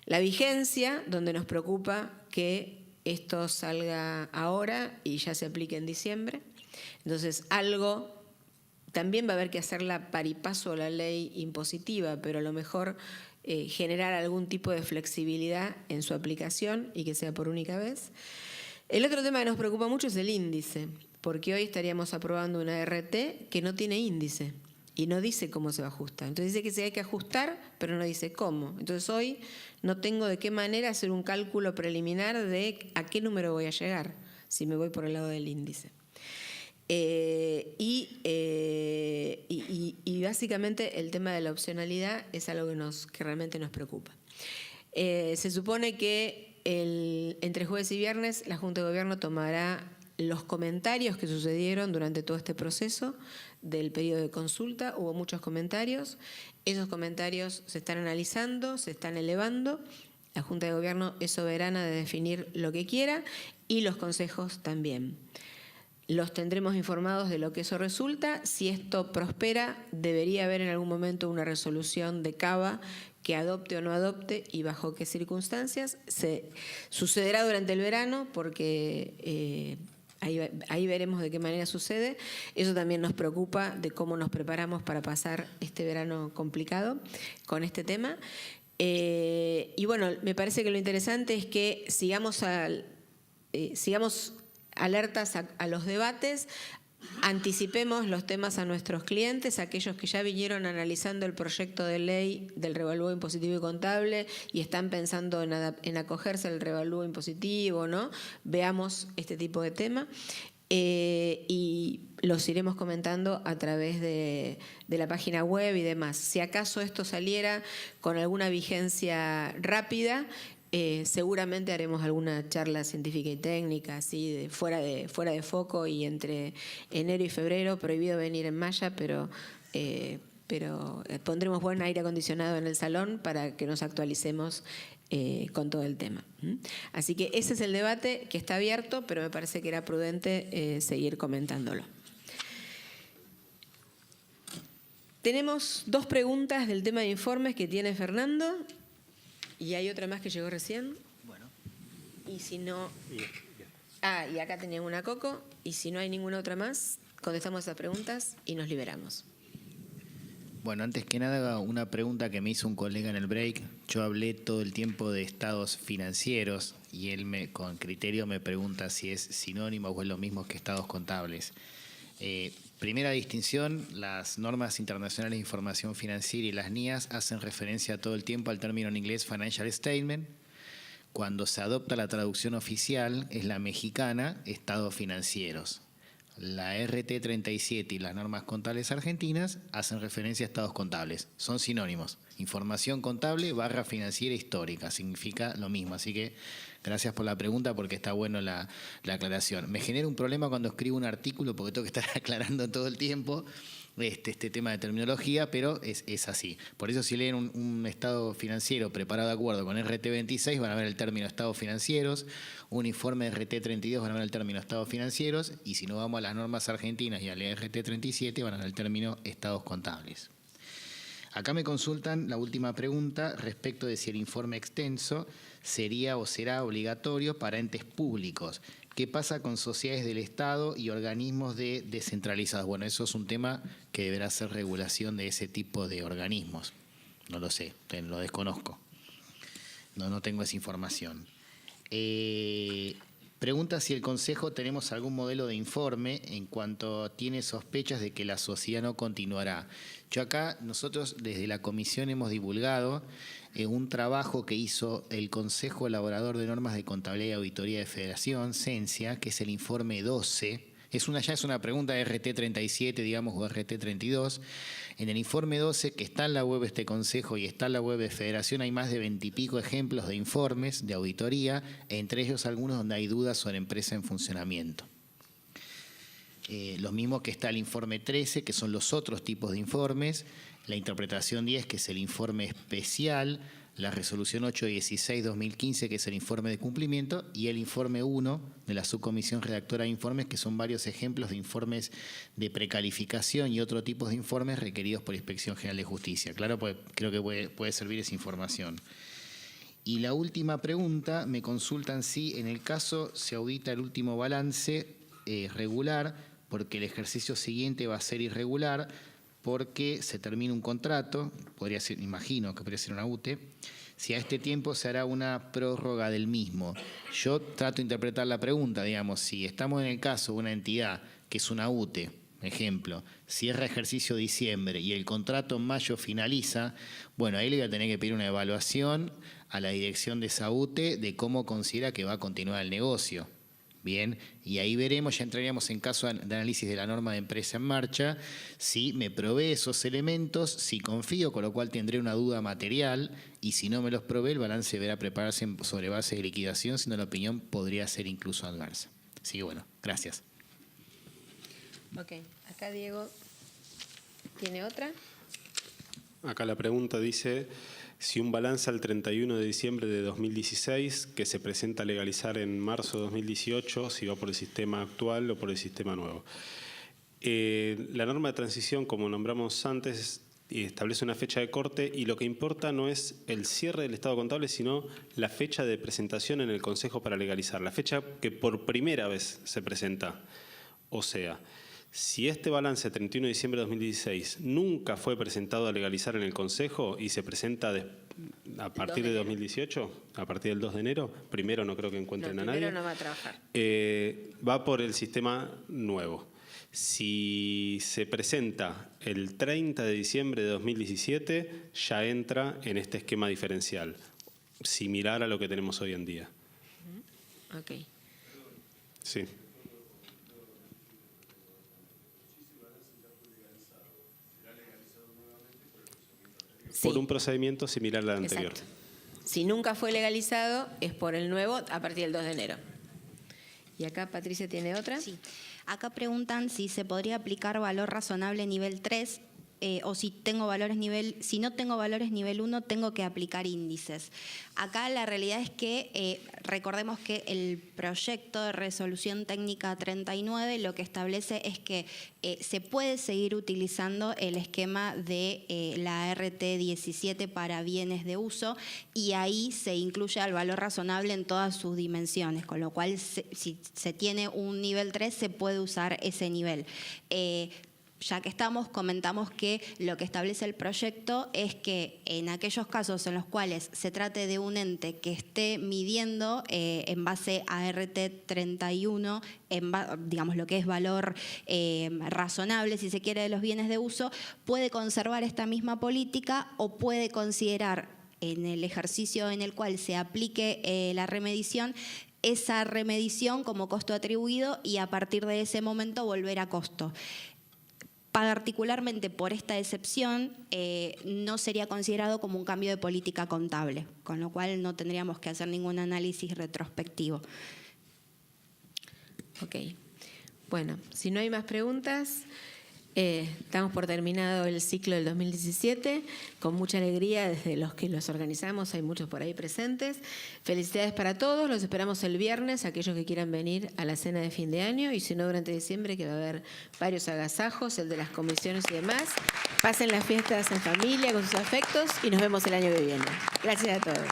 La vigencia, donde nos preocupa que esto salga ahora y ya se aplique en diciembre. Entonces, algo también va a haber que hacerla paripaso a la ley impositiva, pero a lo mejor generar algún tipo de flexibilidad en su aplicación y que sea por única vez. El otro tema que nos preocupa mucho es el índice, porque hoy estaríamos aprobando una RT que no tiene índice y no dice cómo se va a ajustar. Entonces dice que se hay que ajustar, pero no dice cómo. Entonces hoy no tengo de qué manera hacer un cálculo preliminar de a qué número voy a llegar si me voy por el lado del índice. Y básicamente el tema de la opcionalidad es algo que realmente nos preocupa. Se supone que entre jueves y viernes la Junta de Gobierno tomará los comentarios que sucedieron durante todo este proceso del periodo de consulta. Hubo muchos comentarios, esos comentarios se están analizando, se están elevando. La Junta de Gobierno es soberana de definir lo que quiera y los consejos también. Los tendremos informados de lo que eso resulta. Si esto prospera, debería haber en algún momento una resolución de Cava que adopte o no adopte y bajo qué circunstancias. Sucederá durante el verano porque ahí veremos de qué manera sucede. Eso también nos preocupa de cómo nos preparamos para pasar este verano complicado con este tema. Y bueno, me parece que lo interesante es que sigamos alertas a los debates, anticipemos los temas a nuestros clientes, aquellos que ya vinieron analizando el proyecto de ley del revalúo impositivo y contable y están pensando en acogerse al revalúo impositivo, ¿no? Veamos este tipo de tema. Y los iremos comentando a través de la página web y demás. Si acaso esto saliera con alguna vigencia rápida, seguramente haremos alguna charla científica y técnica, así fuera de foco, y entre enero y febrero, prohibido venir en malla, pero pondremos buen aire acondicionado en el salón para que nos actualicemos con todo el tema. Así que ese es el debate que está abierto, pero me parece que era prudente seguir comentándolo. Tenemos 2 preguntas del tema de informes que tiene Fernando. Y hay otra más que llegó recién. Bueno. Y si no... y acá tenía una Coco. Y si no hay ninguna otra más, contestamos esas preguntas y nos liberamos. Bueno, antes que nada, una pregunta que me hizo un colega en el break. Yo hablé todo el tiempo de estados financieros y él con criterio me pregunta si es sinónimo o es lo mismo que estados contables. Primera distinción, las normas internacionales de información financiera y las NIAS hacen referencia todo el tiempo al término en inglés financial statement. Cuando se adopta la traducción oficial es la mexicana, estados financieros. La RT37 y las normas contables argentinas hacen referencia a estados contables. Son sinónimos. Información contable / financiera histórica. Significa lo mismo. Así que gracias por la pregunta porque está bueno la aclaración. Me genera un problema cuando escribo un artículo porque tengo que estar aclarando todo el tiempo este tema de terminología, pero es así. Por eso si leen un estado financiero preparado de acuerdo con RT26 van a ver el término estados financieros, un informe de RT32 van a ver el término estados financieros, y si no vamos a las normas argentinas y a la RT37 van a ver el término estados contables. Acá me consultan la última pregunta respecto de si el informe extenso sería o será obligatorio para entes públicos. ¿Qué pasa con sociedades del Estado y organismos descentralizados? Bueno, eso es un tema que deberá ser regulación de ese tipo de organismos. No lo sé, lo desconozco. No tengo esa información. Pregunta si el Consejo tenemos algún modelo de informe en cuanto tiene sospechas de que la sociedad no continuará. Yo acá, nosotros desde la Comisión hemos divulgado un trabajo que hizo el Consejo Elaborador de Normas de Contabilidad y Auditoría de Federación, CENSIA, que es el informe 12. Ya es una pregunta de RT37, digamos, o RT32. En el informe 12, que está en la web de este Consejo y está en la web de Federación, hay más de 20 y pico ejemplos de informes de auditoría, entre ellos algunos donde hay dudas sobre empresa en funcionamiento. Lo mismo que está el informe 13, que son los otros tipos de informes, la interpretación 10, que es el informe especial, la resolución 816-2015, que es el informe de cumplimiento, y el informe 1 de la subcomisión redactora de informes, que son varios ejemplos de informes de precalificación y otro tipo de informes requeridos por Inspección General de Justicia. Claro, pues, creo que puede servir esa información. Y la última pregunta, me consultan si en el caso se audita el último balance regular, porque el ejercicio siguiente va a ser irregular, porque se termina un contrato, podría ser, imagino que podría ser una UTE, si a este tiempo se hará una prórroga del mismo. Yo trato de interpretar la pregunta, digamos, si estamos en el caso de una entidad que es una UTE, ejemplo, cierra ejercicio diciembre y el contrato en mayo finaliza, bueno, ahí le voy a tener que pedir una evaluación a la dirección de esa UTE de cómo considera que va a continuar el negocio. Bien, y ahí veremos, ya entraríamos en caso de análisis de la norma de empresa en marcha, si me provee esos elementos, si confío, con lo cual tendré una duda material, y si no me los provee, el balance deberá prepararse sobre base de liquidación, siendo la opinión podría ser incluso adversa. Así que bueno, gracias. Ok, acá Diego tiene otra. Acá la pregunta dice si un balance al 31 de diciembre de 2016 que se presenta a legalizar en marzo de 2018, si va por el sistema actual o por el sistema nuevo. La norma de transición, como nombramos antes, y establece una fecha de corte, y lo que importa no es el cierre del estado contable, sino la fecha de presentación en el Consejo para legalizar, la fecha que por primera vez se presenta. O sea, si este balance 31 de diciembre de 2016 nunca fue presentado a legalizar en el Consejo y se presenta a partir de 2018, a partir del 2 de enero, primero no creo que encuentren a nadie. Primero no va a trabajar. Va por el sistema nuevo. Si se presenta el 30 de diciembre de 2017, ya entra en este esquema diferencial, similar a lo que tenemos hoy en día. Ok. Sí. Sí. Por un procedimiento similar al anterior. Exacto. Si nunca fue legalizado, es por el nuevo a partir del 2 de enero. Y acá Patricia tiene otra. Sí. Acá preguntan si se podría aplicar valor razonable nivel 3 o si si no tengo valores nivel 1, tengo que aplicar índices. Acá la realidad es que recordemos que el proyecto de resolución técnica 39 lo que establece es que se puede seguir utilizando el esquema de la RT 17 para bienes de uso, y ahí se incluye al valor razonable en todas sus dimensiones, con lo cual si se tiene un nivel 3 se puede usar ese nivel. Ya que comentamos que lo que establece el proyecto es que en aquellos casos en los cuales se trate de un ente que esté midiendo en base a RT 31, digamos lo que es valor razonable, si se quiere, de los bienes de uso, puede conservar esta misma política o puede considerar en el ejercicio en el cual se aplique la remedición, esa remedición como costo atribuido, y a partir de ese momento volver a costo. Particularmente por esta excepción, no sería considerado como un cambio de política contable, con lo cual no tendríamos que hacer ningún análisis retrospectivo. Ok. Bueno, si no hay más preguntas, estamos por terminado el ciclo del 2017, con mucha alegría desde los que los organizamos, hay muchos por ahí presentes. Felicidades para todos, los esperamos el viernes, aquellos que quieran venir a la cena de fin de año, y si no, durante diciembre, que va a haber varios agasajos, el de las comisiones y demás. Pasen las fiestas en familia, con sus afectos, y nos vemos el año que viene. Gracias a todos.